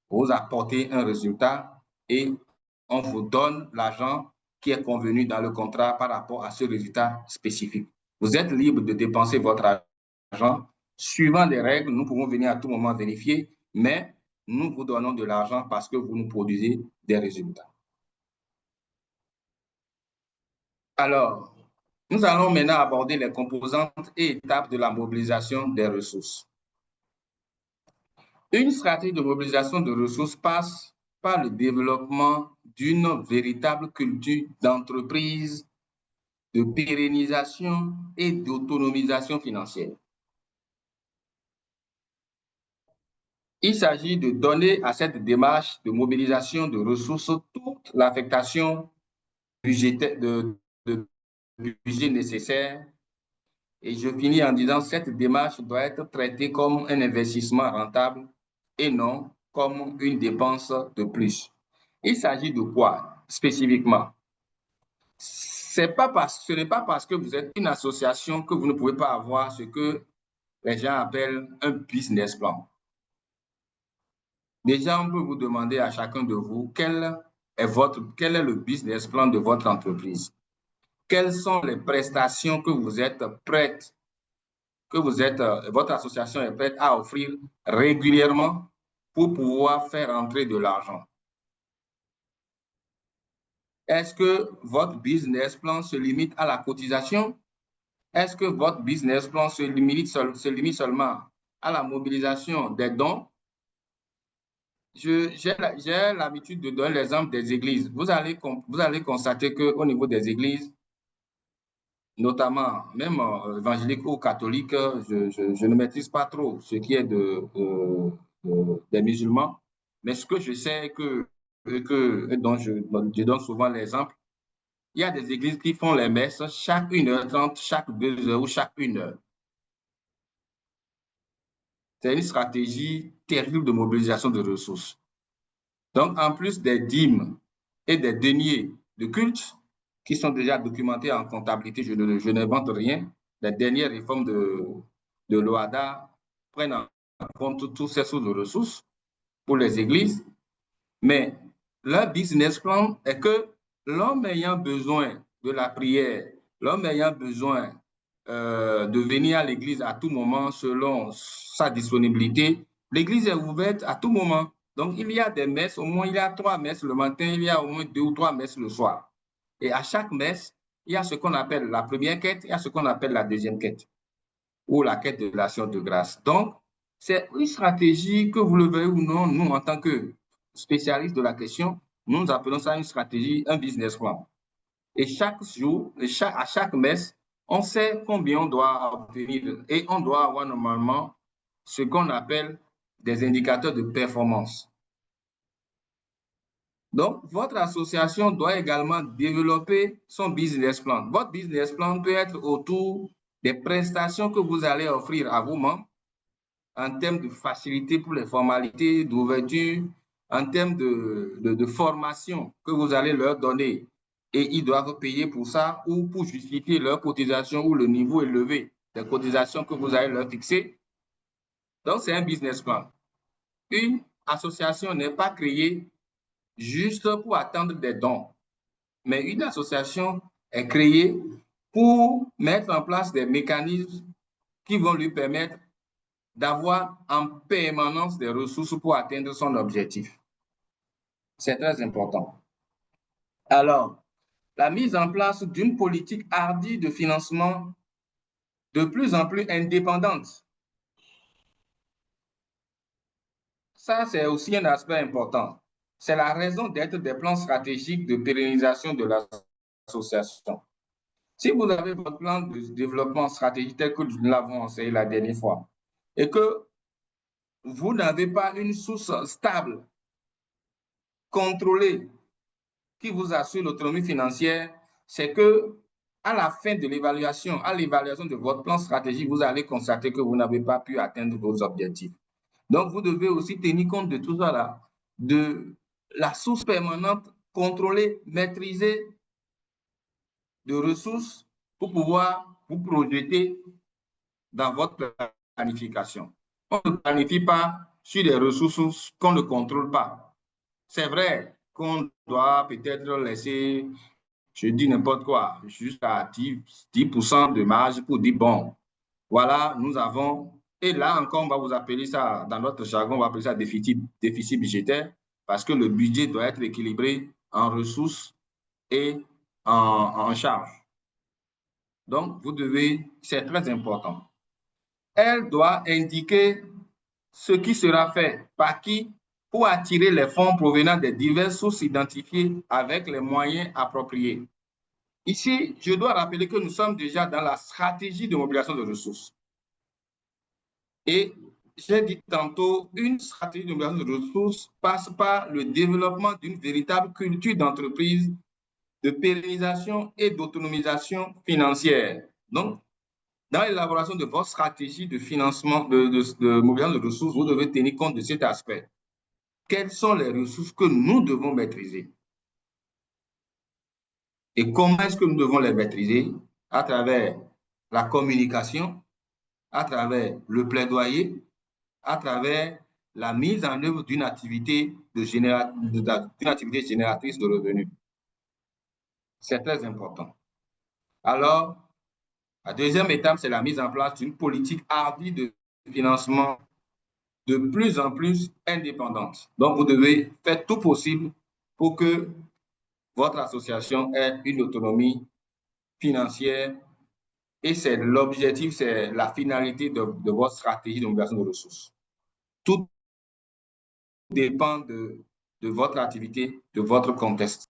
Vous apportez un résultat et on vous donne l'argent qui est convenu dans le contrat par rapport à ce résultat spécifique. Vous êtes libre de dépenser votre argent suivant les règles. Nous pouvons venir à tout moment vérifier, mais nous vous donnons de l'argent parce que vous nous produisez des résultats. Alors, nous allons maintenant aborder les composantes et étapes de la mobilisation des ressources. Une stratégie de mobilisation de ressources passe par le développement d'une véritable culture d'entreprise, de pérennisation et d'autonomisation financière. Il s'agit de donner à cette démarche de mobilisation de ressources toute l'affectation budgétaire de budget nécessaire. Et je finis en disant que cette démarche doit être traitée comme un investissement rentable et non comme une dépense de plus. Il s'agit de quoi spécifiquement? Ce n'est pas parce que vous êtes une association que vous ne pouvez pas avoir ce que les gens appellent un business plan. Déjà, on peut vous demander à chacun de vous quel est le business plan de votre entreprise. Quelles sont les prestations que vous êtes prête, votre association est prête à offrir régulièrement pour pouvoir faire entrer de l'argent. Est-ce que votre business plan se limite à la cotisation? Est-ce que votre business plan se limite seulement à la mobilisation des dons? J'ai l'habitude de donner l'exemple des églises. Vous allez constater qu'au niveau des églises, notamment même évangéliques ou catholiques, je ne maîtrise pas trop ce qui est des musulmans, mais ce que je sais dont je donne souvent l'exemple, il y a des églises qui font les messes chaque 1h30, chaque 2h ou chaque 1h. C'est une stratégie terrible de mobilisation de ressources. Donc, en plus des dîmes et des deniers de culte qui sont déjà documentés en comptabilité, je n'invente rien. Les dernières réformes de l'OADA prennent en compte toutes ces sources de ressources pour les églises. Mais leur business plan est que l'homme ayant besoin de la prière, l'homme ayant besoin de venir à l'église à tout moment selon sa disponibilité, l'église est ouverte à tout moment. Donc, il y a des messes, au moins il y a 3 messes le matin, il y a au moins 2 ou 3 messes le soir. Et à chaque messe, il y a ce qu'on appelle la première quête, il y a ce qu'on appelle la deuxième quête, ou la quête de l'action de grâce. Donc, c'est une stratégie que vous le veuillez ou non, nous, en tant que spécialistes de la question, nous appelons ça une stratégie, un business plan. Et chaque jour, à chaque messe, on sait combien on doit obtenir et on doit avoir normalement ce qu'on appelle des indicateurs de performance. Donc, votre association doit également développer son business plan. Votre business plan peut être autour des prestations que vous allez offrir à vos membres en termes de facilité pour les formalités, d'ouverture, en termes de formation que vous allez leur donner et ils doivent payer pour ça ou pour justifier leur cotisation ou le niveau élevé des cotisations que vous allez leur fixer. Donc, c'est un business plan. Une association n'est pas créée juste pour attendre des dons, mais une association est créée pour mettre en place des mécanismes qui vont lui permettre d'avoir en permanence des ressources pour atteindre son objectif. C'est très important. Alors, la mise en place d'une politique hardie de financement de plus en plus indépendante. Ça, c'est aussi un aspect important. C'est la raison d'être des plans stratégiques de pérennisation de l'association. Si vous avez votre plan de développement stratégique tel que nous l'avons enseigné la dernière fois, et que vous n'avez pas une source stable, contrôlée, qui vous assure l'autonomie financière, c'est que à la fin de l'évaluation, à l'évaluation de votre plan stratégique, vous allez constater que vous n'avez pas pu atteindre vos objectifs. Donc, vous devez aussi tenir compte de tout ça là, de la source permanente, contrôlée, maîtrisée de ressources pour pouvoir vous projeter dans votre planification. On ne planifie pas sur des ressources qu'on ne contrôle pas. C'est vrai qu'on doit peut-être laisser, je dis n'importe quoi, jusqu'à 10% de marge pour dire, bon, voilà, nous avons, et là encore, on va vous appeler ça, dans notre jargon, on va appeler ça déficit budgétaire, parce que le budget doit être équilibré en ressources et en charges. Donc, vous devez, c'est très important. Elle doit indiquer ce qui sera fait par qui pour attirer les fonds provenant des diverses sources identifiées avec les moyens appropriés. Ici, je dois rappeler que nous sommes déjà dans la stratégie de mobilisation de ressources. Et j'ai dit tantôt, une stratégie de mobilisation de ressources passe par le développement d'une véritable culture d'entreprise, de pérennisation et d'autonomisation financière. Donc, dans l'élaboration de votre stratégie de financement, de mobilisation de ressources, vous devez tenir compte de cet aspect. Quelles sont les ressources que nous devons maîtriser? Et comment est-ce que nous devons les maîtriser? À travers la communication, à travers le plaidoyer, à travers la mise en œuvre d'une activité, activité génératrice de revenus. C'est très important. Alors, la deuxième étape, c'est la mise en place d'une politique hardie de financement de plus en plus indépendante. Donc, vous devez faire tout possible pour que votre association ait une autonomie financière et c'est l'objectif, c'est la finalité de votre stratégie de mobilisation de ressources. Tout dépend de votre activité, de votre contexte.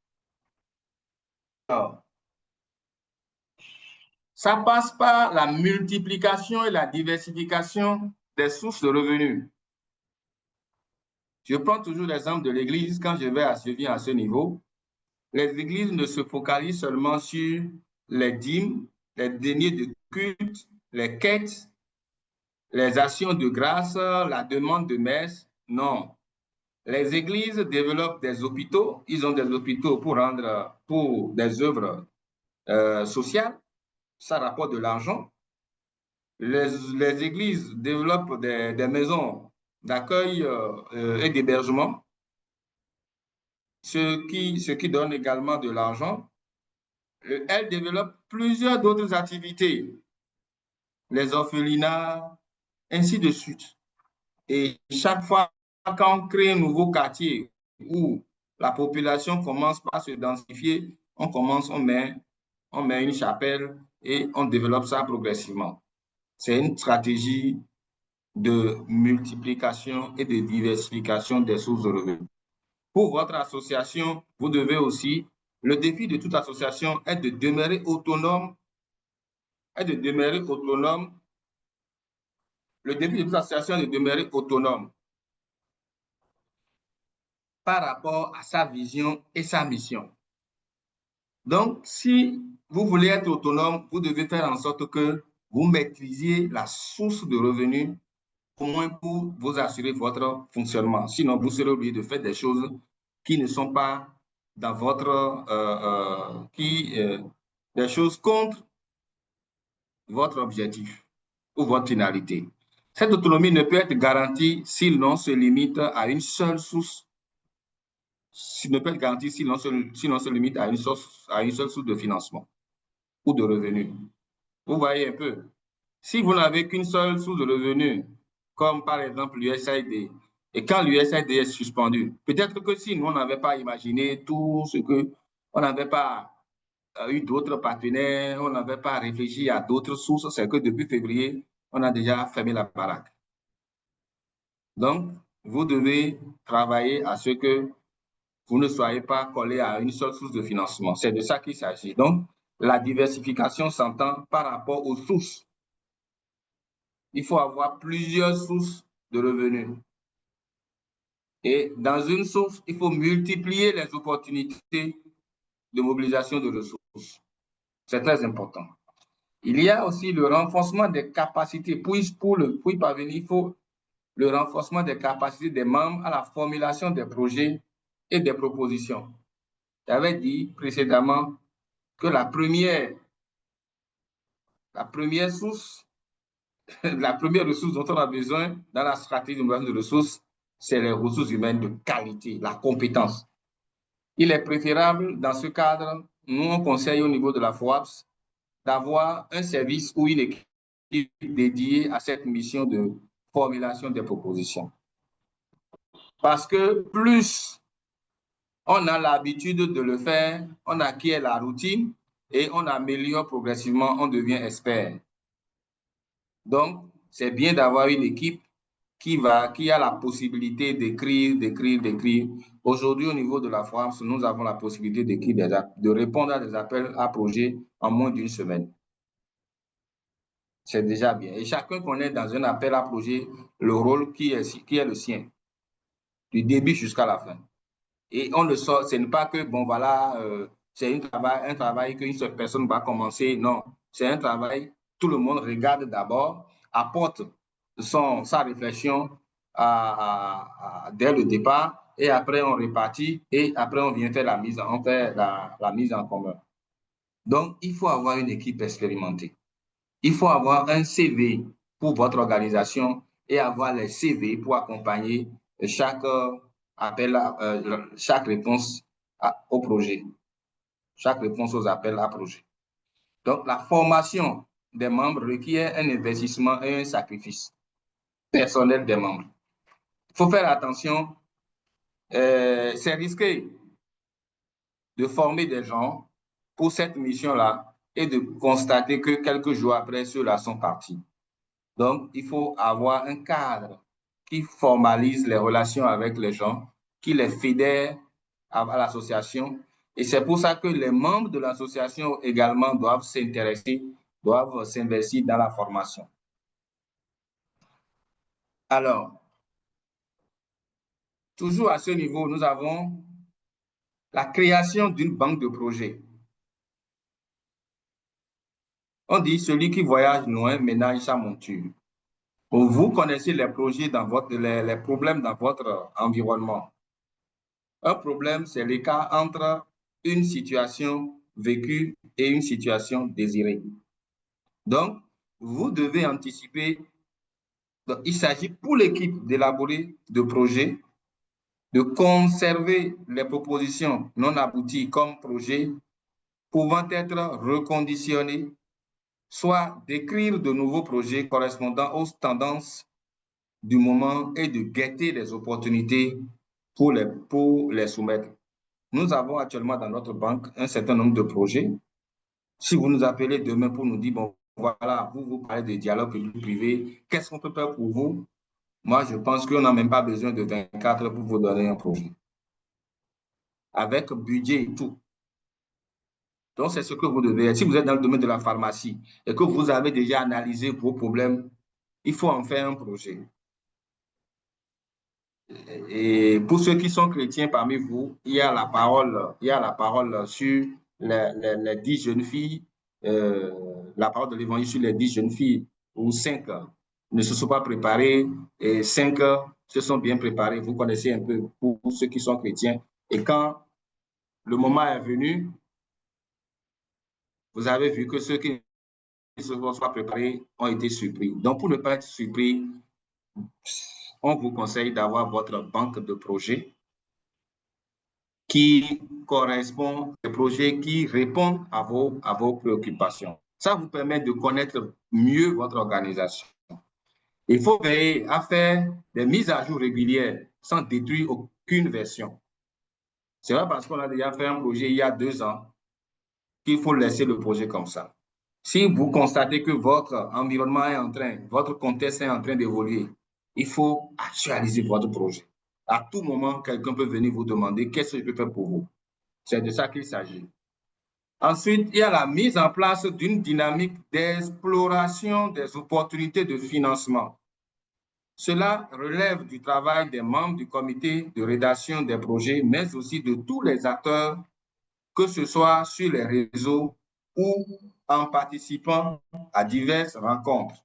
Alors, ça passe par la multiplication et la diversification des sources de revenus. Je prends toujours l'exemple de l'Église quand je viens à ce niveau. Les églises ne se focalisent seulement sur les dîmes, les deniers de culte, les quêtes, les actions de grâce, la demande de messe. Non. Les églises développent des hôpitaux. Ils ont des hôpitaux pour des œuvres sociales. Ça rapporte de l'argent. Les églises développent des maisons d'accueil et d'hébergement, ce qui donne également de l'argent. Elles développent plusieurs d'autres activités, les orphelinats, ainsi de suite. Et chaque fois qu'on crée un nouveau quartier où la population commence par se densifier, on met une chapelle et on développe ça progressivement. C'est une stratégie de multiplication et de diversification des sources de revenus. Pour votre association, vous devez aussi, le défi de toute association est de demeurer autonome, le défi de toute association est de demeurer autonome par rapport à sa vision et sa mission. Donc, si vous voulez être autonome, vous devez faire en sorte que vous maîtrisiez la source de revenus, au moins pour vous assurer votre fonctionnement. Sinon, vous serez obligé de faire des choses qui ne sont pas dans des choses contre votre objectif ou votre finalité. Cette autonomie ne peut être garantie si l'on se limite à une seule source, ne peut être garantie si l'on se limite à une seule source de financement ou de revenus. Vous voyez un peu. Si vous n'avez qu'une seule source de revenus, comme par exemple l'USAID, et quand l'USAID est suspendu, peut-être que si nous, on n'avait pas imaginé tout ce que, on n'avait pas eu d'autres partenaires, on n'avait pas réfléchi à d'autres sources, c'est que depuis février, on a déjà fermé la baraque. Donc, vous devez travailler à ce que vous ne soyez pas collé à une seule source de financement. C'est de ça qu'il s'agit. Donc, la diversification s'entend par rapport aux sources. Il faut avoir plusieurs sources de revenus. Et dans une source, il faut multiplier les opportunités de mobilisation de ressources. C'est très important. Il y a aussi le renforcement des capacités. Pour y parvenir, il faut le renforcement des capacités des membres à la formulation des projets et des propositions. J'avais dit précédemment que la première source, la première ressource dont on a besoin dans la stratégie de mobilisation de ressources, c'est les ressources humaines de qualité, la compétence. Il est préférable, dans ce cadre, nous, on conseille au niveau de la FOAPS d'avoir un service ou une équipe dédiée à cette mission de formulation des propositions. Parce que plus on a l'habitude de le faire, on acquiert la routine et on améliore progressivement, on devient expert. Donc, c'est bien d'avoir une équipe qui a la possibilité d'écrire. Aujourd'hui, au niveau de la France, nous avons la possibilité de répondre à des appels à projets en moins d'une semaine. C'est déjà bien. Et chacun connaît dans un appel à projet le rôle qui est le sien, du début jusqu'à la fin. Et on le sort, ce n'est pas que, bon, voilà, c'est un travail qu'une seule personne va commencer. Non, c'est un travail, tout le monde regarde d'abord, apporte sa réflexion dès le départ, et après on répartit, et après on vient faire la mise en commun. Donc, il faut avoir une équipe expérimentée. Il faut avoir un CV pour votre organisation et avoir les CV pour accompagner chaque chaque réponse au projet, chaque réponse aux appels à projet. Donc, la formation des membres requiert un investissement et un sacrifice personnel des membres. Il faut faire attention, c'est risqué de former des gens pour cette mission-là et de constater que quelques jours après, ceux-là sont partis. Donc, il faut avoir un cadre qui formalise les relations avec les gens, qui les fédère à l'association. Et c'est pour ça que les membres de l'association également doivent s'investir dans la formation. Alors, toujours à ce niveau, nous avons la création d'une banque de projets. On dit celui qui voyage loin ménage sa monture. Vous connaissez les projets les problèmes dans votre environnement. Un problème, c'est l'écart entre une situation vécue et une situation désirée. Donc, vous devez anticiper. Donc, il s'agit pour l'équipe d'élaborer des projets, de conserver les propositions non abouties comme projets pouvant être reconditionnés, soit d'écrire de nouveaux projets correspondant aux tendances du moment et de guetter les opportunités pour les soumettre. Nous avons actuellement dans notre banque un certain nombre de projets. Si vous nous appelez demain pour nous dire, bon, voilà, vous parlez de dialogue public-privé, qu'est-ce qu'on peut faire pour vous? Moi, je pense qu'on n'a même pas besoin de 24 pour vous donner un projet. Avec budget et tout. Donc, c'est ce que vous devez. Si vous êtes dans le domaine de la pharmacie et que vous avez déjà analysé vos problèmes, il faut en faire un projet. Et pour ceux qui sont chrétiens parmi vous, il y a la parole sur les 10 jeunes filles, la parole de l'évangile sur les 10 jeunes filles, où 5 ne se sont pas préparées et 5 se sont bien préparées. Vous connaissez un peu pour ceux qui sont chrétiens. Et quand le moment est venu, vous avez vu que ceux qui se sont préparés ont été surpris. Donc, pour ne pas être surpris, on vous conseille d'avoir votre banque de projets qui correspond aux projets qui répondent à vos préoccupations. Ça vous permet de connaître mieux votre organisation. Il faut veiller à faire des mises à jour régulières sans détruire aucune version. C'est pas parce qu'on a déjà fait un projet il y a 2 ans qu'il faut laisser le projet comme ça. Si vous constatez que votre environnement est en train, votre contexte est en train d'évoluer, il faut actualiser votre projet. À tout moment, quelqu'un peut venir vous demander qu'est-ce que je peux faire pour vous. C'est de ça qu'il s'agit. Ensuite, il y a la mise en place d'une dynamique d'exploration des opportunités de financement. Cela relève du travail des membres du comité de rédaction des projets, mais aussi de tous les acteurs, que ce soit sur les réseaux ou en participant à diverses rencontres.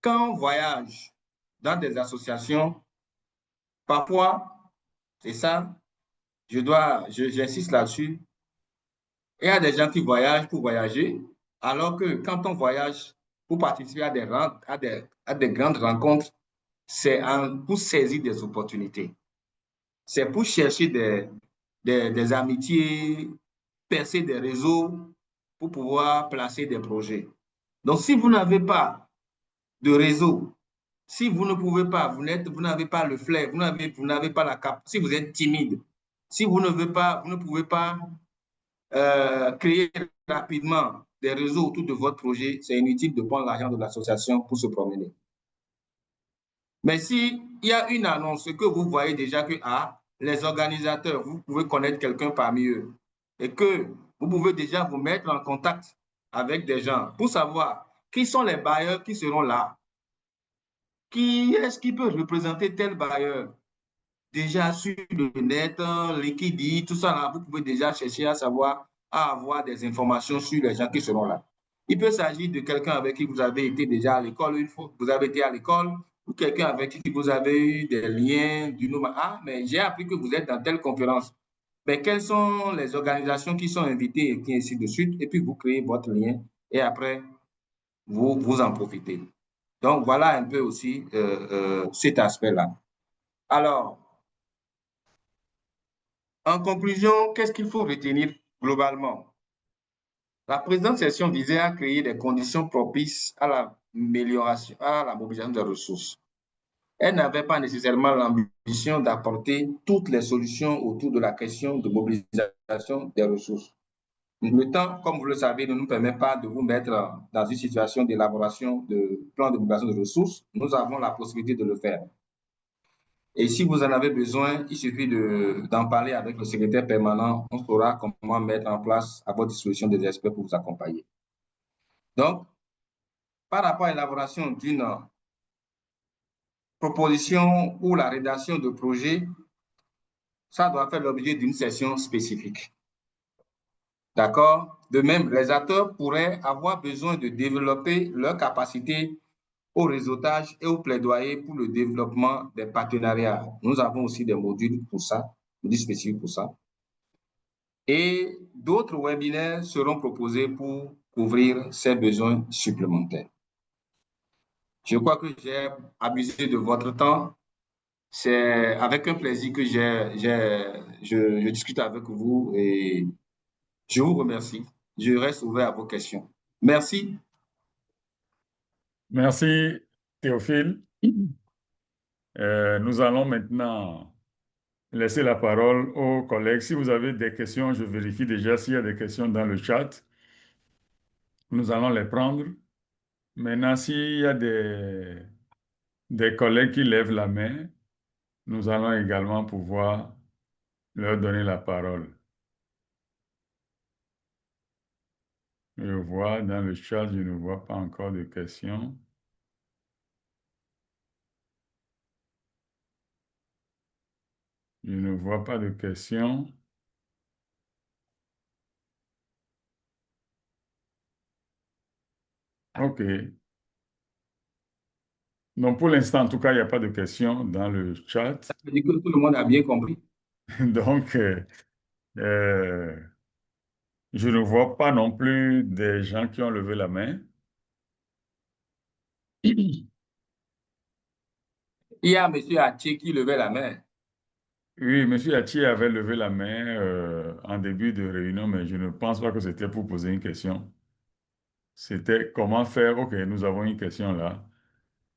Quand on voyage dans des associations, parfois, c'est ça, j'insiste là-dessus, il y a des gens qui voyagent pour voyager, alors que quand on voyage pour participer à des grandes rencontres, c'est pour saisir des opportunités. C'est pour chercher des amitiés, percer des réseaux pour pouvoir placer des projets. Donc, si vous n'avez pas de réseau, si vous ne pouvez pas, vous n'avez pas le flair, vous n'avez pas la cap, si vous êtes timide, si vous ne pouvez pas créer rapidement des réseaux autour de votre projet, c'est inutile de prendre l'argent de l'association pour se promener. Mais s'il y a une annonce que vous voyez déjà que les organisateurs, vous pouvez connaître quelqu'un parmi eux et que vous pouvez déjà vous mettre en contact avec des gens pour savoir qui sont les bailleurs qui seront là. Qui est-ce qui peut représenter tel bailleur? Déjà sur le net, Liquidi, tout ça là, vous pouvez déjà chercher à savoir, à avoir des informations sur les gens qui seront là. Il peut s'agir de quelqu'un avec qui vous avez été déjà à l'école une fois, vous avez été à l'école, ou quelqu'un avec qui vous avez eu des liens du nom. Ah, mais j'ai appris que vous êtes dans telle conférence. Mais quelles sont les organisations qui sont invitées et qui ainsi de suite, et puis vous créez votre lien et après, vous en profitez. Donc, voilà un peu aussi cet aspect-là. Alors, en conclusion, qu'est-ce qu'il faut retenir globalement? La présente session visait à créer des conditions propices à l'amélioration, à la mobilisation des ressources. Elle n'avait pas nécessairement l'ambition d'apporter toutes les solutions autour de la question de mobilisation des ressources. Le temps, comme vous le savez, ne nous permet pas de vous mettre dans une situation d'élaboration de plan de mobilisation de ressources. Nous avons la possibilité de le faire. Et si vous en avez besoin, il suffit d'en parler avec le secrétaire permanent. On saura comment mettre en place à votre disposition des experts pour vous accompagner. Donc, par rapport à l'élaboration d'une proposition ou la rédaction de projet, ça doit faire l'objet d'une session spécifique. D'accord? De même, les acteurs pourraient avoir besoin de développer leur capacité au réseautage et au plaidoyer pour le développement des partenariats. Nous avons aussi des modules pour ça, modules spécifiques pour ça. Et d'autres webinaires seront proposés pour couvrir ces besoins supplémentaires. Je crois que j'ai abusé de votre temps. C'est avec un plaisir que je discute avec vous et je vous remercie. Je reste ouvert à vos questions. Merci. Merci, Théophile. Nous allons maintenant laisser la parole aux collègues. Si vous avez des questions, je vérifie déjà s'il y a des questions dans le chat. Nous allons les prendre. Maintenant, s'il y a des collègues qui lèvent la main, nous allons également pouvoir leur donner la parole. Je vois dans le chat, je ne vois pas encore de questions. Je ne vois pas de questions. OK. Donc, pour l'instant, en tout cas, il n'y a pas de questions dans le chat. Ça veut dire que tout le monde a bien compris. Donc, je ne vois pas non plus des gens qui ont levé la main. Il y a M. Haché qui levait la main. Oui, M. Atier avait levé la main en début de réunion, mais je ne pense pas que c'était pour poser une question. C'était comment faire, OK, nous avons une question là.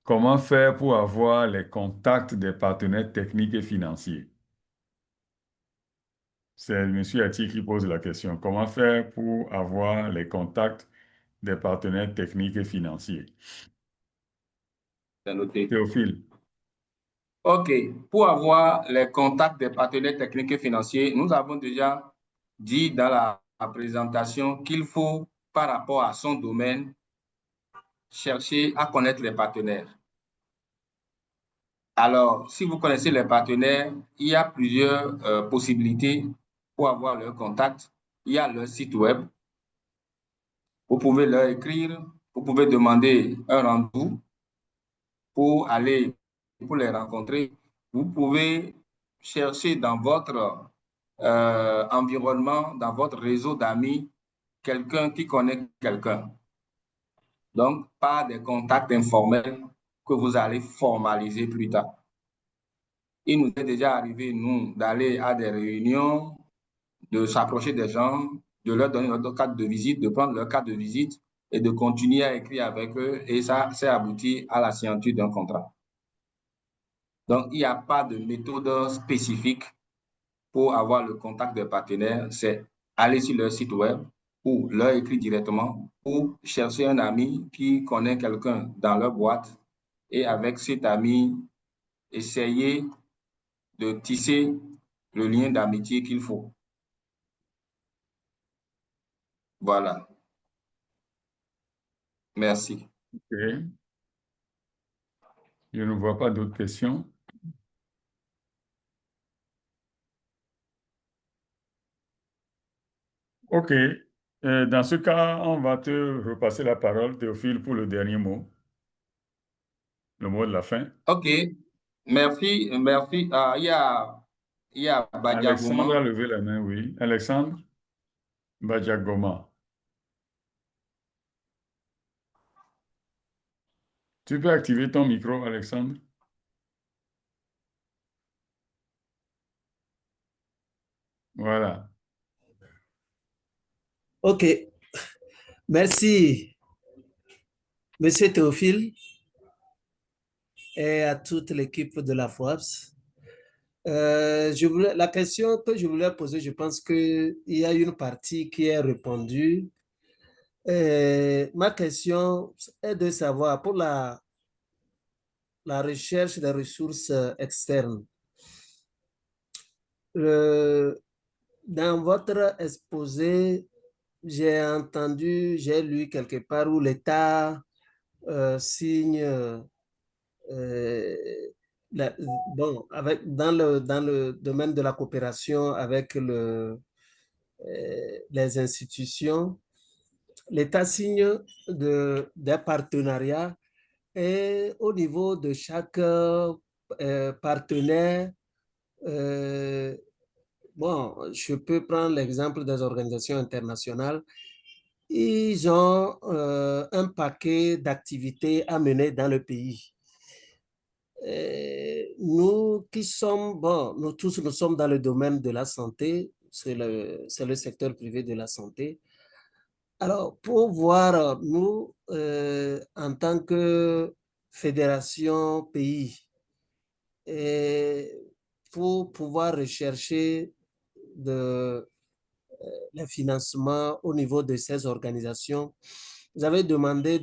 Comment faire pour avoir les contacts des partenaires techniques et financiers? C'est M. Atier qui pose la question. Comment faire pour avoir les contacts des partenaires techniques et financiers? C'est noté. Théophile. OK. Pour avoir les contacts des partenaires techniques et financiers, nous avons déjà dit dans la présentation qu'il faut, par rapport à son domaine, chercher à connaître les partenaires. Alors, si vous connaissez les partenaires, il y a plusieurs possibilités pour avoir leur contact. Il y a leur site web. Vous pouvez leur écrire, vous pouvez demander un rendez-vous pour aller, pour les rencontrer. Vous pouvez chercher dans votre environnement, dans votre réseau d'amis, quelqu'un qui connaît quelqu'un. Donc, pas des contacts informels que vous allez formaliser plus tard. Il nous est déjà arrivé, nous, d'aller à des réunions, de s'approcher des gens, de leur donner notre carte de visite, de prendre leur carte de visite et de continuer à écrire avec eux. Et ça, c'est abouti à la signature d'un contrat. Donc, il n'y a pas de méthode spécifique pour avoir le contact des partenaires. C'est aller sur leur site web ou leur écrire directement ou chercher un ami qui connaît quelqu'un dans leur boîte et avec cet ami, essayer de tisser le lien d'amitié qu'il faut. Voilà. Merci. OK. Je ne vois pas d'autres questions. OK. Dans ce cas, on va te repasser la parole, Théophile, pour le dernier mot, le mot de la fin. OK. Merci. Merci. Il y a Alexandre a Badiagouma. levé la main, oui. Alexandre Badiagoma. Tu peux activer ton micro, Alexandre? Voilà. OK. Merci, Monsieur Théophile, et à toute l'équipe de la FOAPS. La question que je voulais poser, je pense qu'il y a une partie qui est répondue. Ma question est de savoir pour la recherche des ressources externes. Dans votre exposé, j'ai lu quelque part où l'État signe la, bon, dans le domaine de la coopération avec les institutions, l'État signe des partenariats et au niveau de chaque partenaire, euh, bon, je peux prendre l'exemple des organisations internationales. Ils ont un paquet d'activités à mener dans le pays. Nous qui sommes, bon, nous tous, nous sommes dans le domaine de la santé, c'est le secteur privé de la santé. Alors, pour voir, nous, en tant que fédération pays, et pour pouvoir rechercher de, les financements au niveau de ces organisations, j'avais demandé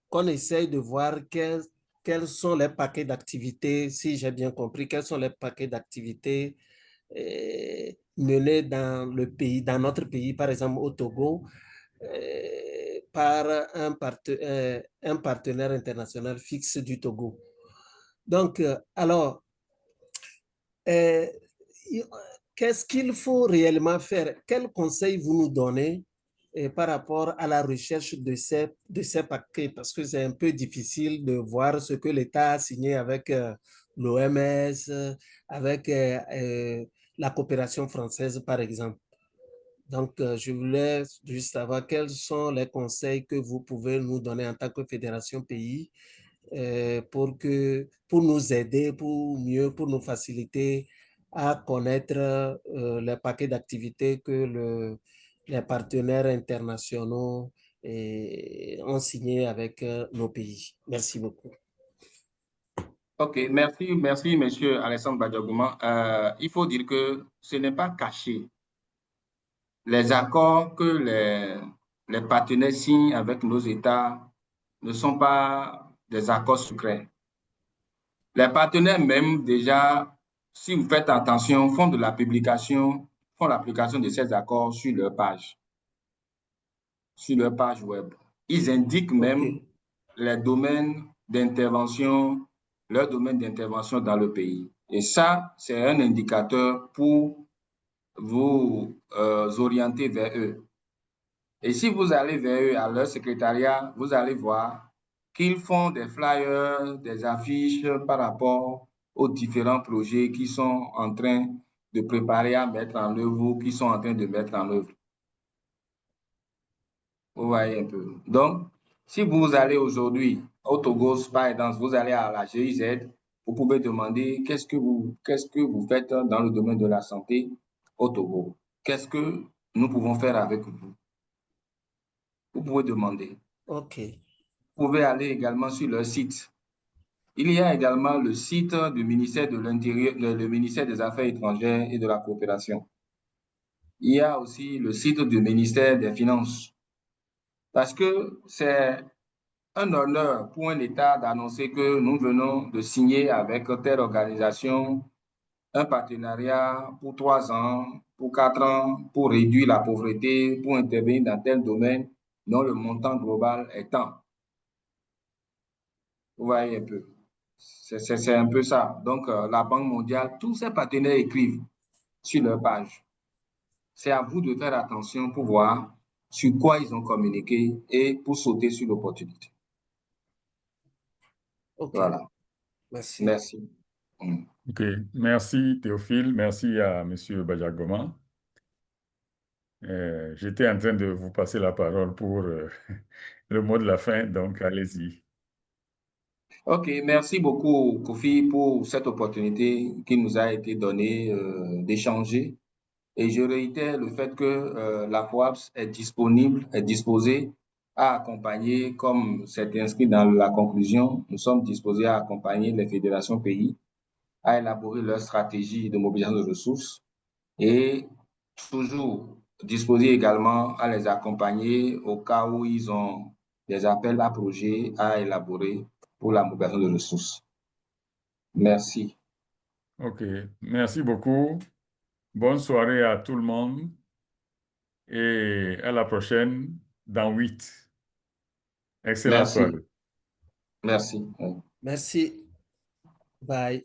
qu'on essaye de voir quels sont les paquets d'activités, si j'ai bien compris, quels sont les paquets d'activités menés dans le pays, dans notre pays, par exemple au Togo, par un partenaire international fixe du Togo. Donc, alors, euh, qu'est-ce qu'il faut réellement faire? Quel conseil vous nous donnez par rapport à la recherche de ces paquets, parce que c'est un peu difficile de voir ce que l'État a signé avec l'OMS, avec la coopération française, par exemple. Donc, je voulais juste savoir quels sont les conseils que vous pouvez nous donner en tant que fédération pays pour nous aider, pour nous faciliter à connaître les paquets d'activités que les partenaires internationaux ont signé avec nos pays. Merci beaucoup. OK, merci, Monsieur Alessandre Badiagouma. Il faut dire que ce n'est pas caché. Les accords que les partenaires signent avec nos États ne sont pas des accords secrets. Les partenaires même, déjà, si vous faites attention, font l'application de ces accords sur leur page web. Ils indiquent même OK. les domaines d'intervention, leur domaine d'intervention dans le pays. Et ça, c'est un indicateur pour vous orienter vers eux. Et si vous allez vers eux, à leur secrétariat, vous allez voir qu'ils font des flyers, des affiches par rapport aux différents projets qu'ils sont en train de préparer à mettre en œuvre ou qu'ils sont en train de mettre en œuvre. Vous voyez un peu. Donc, si vous allez aujourd'hui au Togo, par exemple, vous allez à la GIZ, vous pouvez demander qu'est-ce que vous faites dans le domaine de la santé au Togo. Qu'est-ce que nous pouvons faire avec vous? Vous pouvez demander. OK. Vous pouvez aller également sur leur site. Il y a également le site du ministère de l'Intérieur, le ministère des Affaires étrangères et de la coopération. Il y a aussi le site du ministère des Finances. Parce que c'est un honneur pour un État d'annoncer que nous venons de signer avec telle organisation un partenariat pour 3 ans, pour 4 ans, pour réduire la pauvreté, pour intervenir dans tel domaine dont le montant global est tant. Vous voyez un peu. C'est un peu ça. Donc, la Banque mondiale, tous ses partenaires écrivent sur leur page. C'est à vous de faire attention pour voir sur quoi ils ont communiqué et pour sauter sur l'opportunité. OK. Voilà. Merci. Merci. OK. Merci Théophile, merci à M. Badiagoma. J'étais en train de vous passer la parole pour le mot de la fin, donc allez-y. OK, merci beaucoup, Kofi, pour cette opportunité qui nous a été donnée d'échanger. Et je réitère le fait que la FOAPS est disponible, est disposée à accompagner, comme c'est inscrit dans la conclusion, nous sommes disposés à accompagner les fédérations pays à élaborer leur stratégie de mobilisation de ressources et toujours disposés également à les accompagner au cas où ils ont des appels à projets à élaborer pour la mobilisation de ressources. Merci. OK. Merci beaucoup. Bonne soirée à tout le monde et à la prochaine dans 8. Excellente Merci. soirée. Merci. Merci. Bye.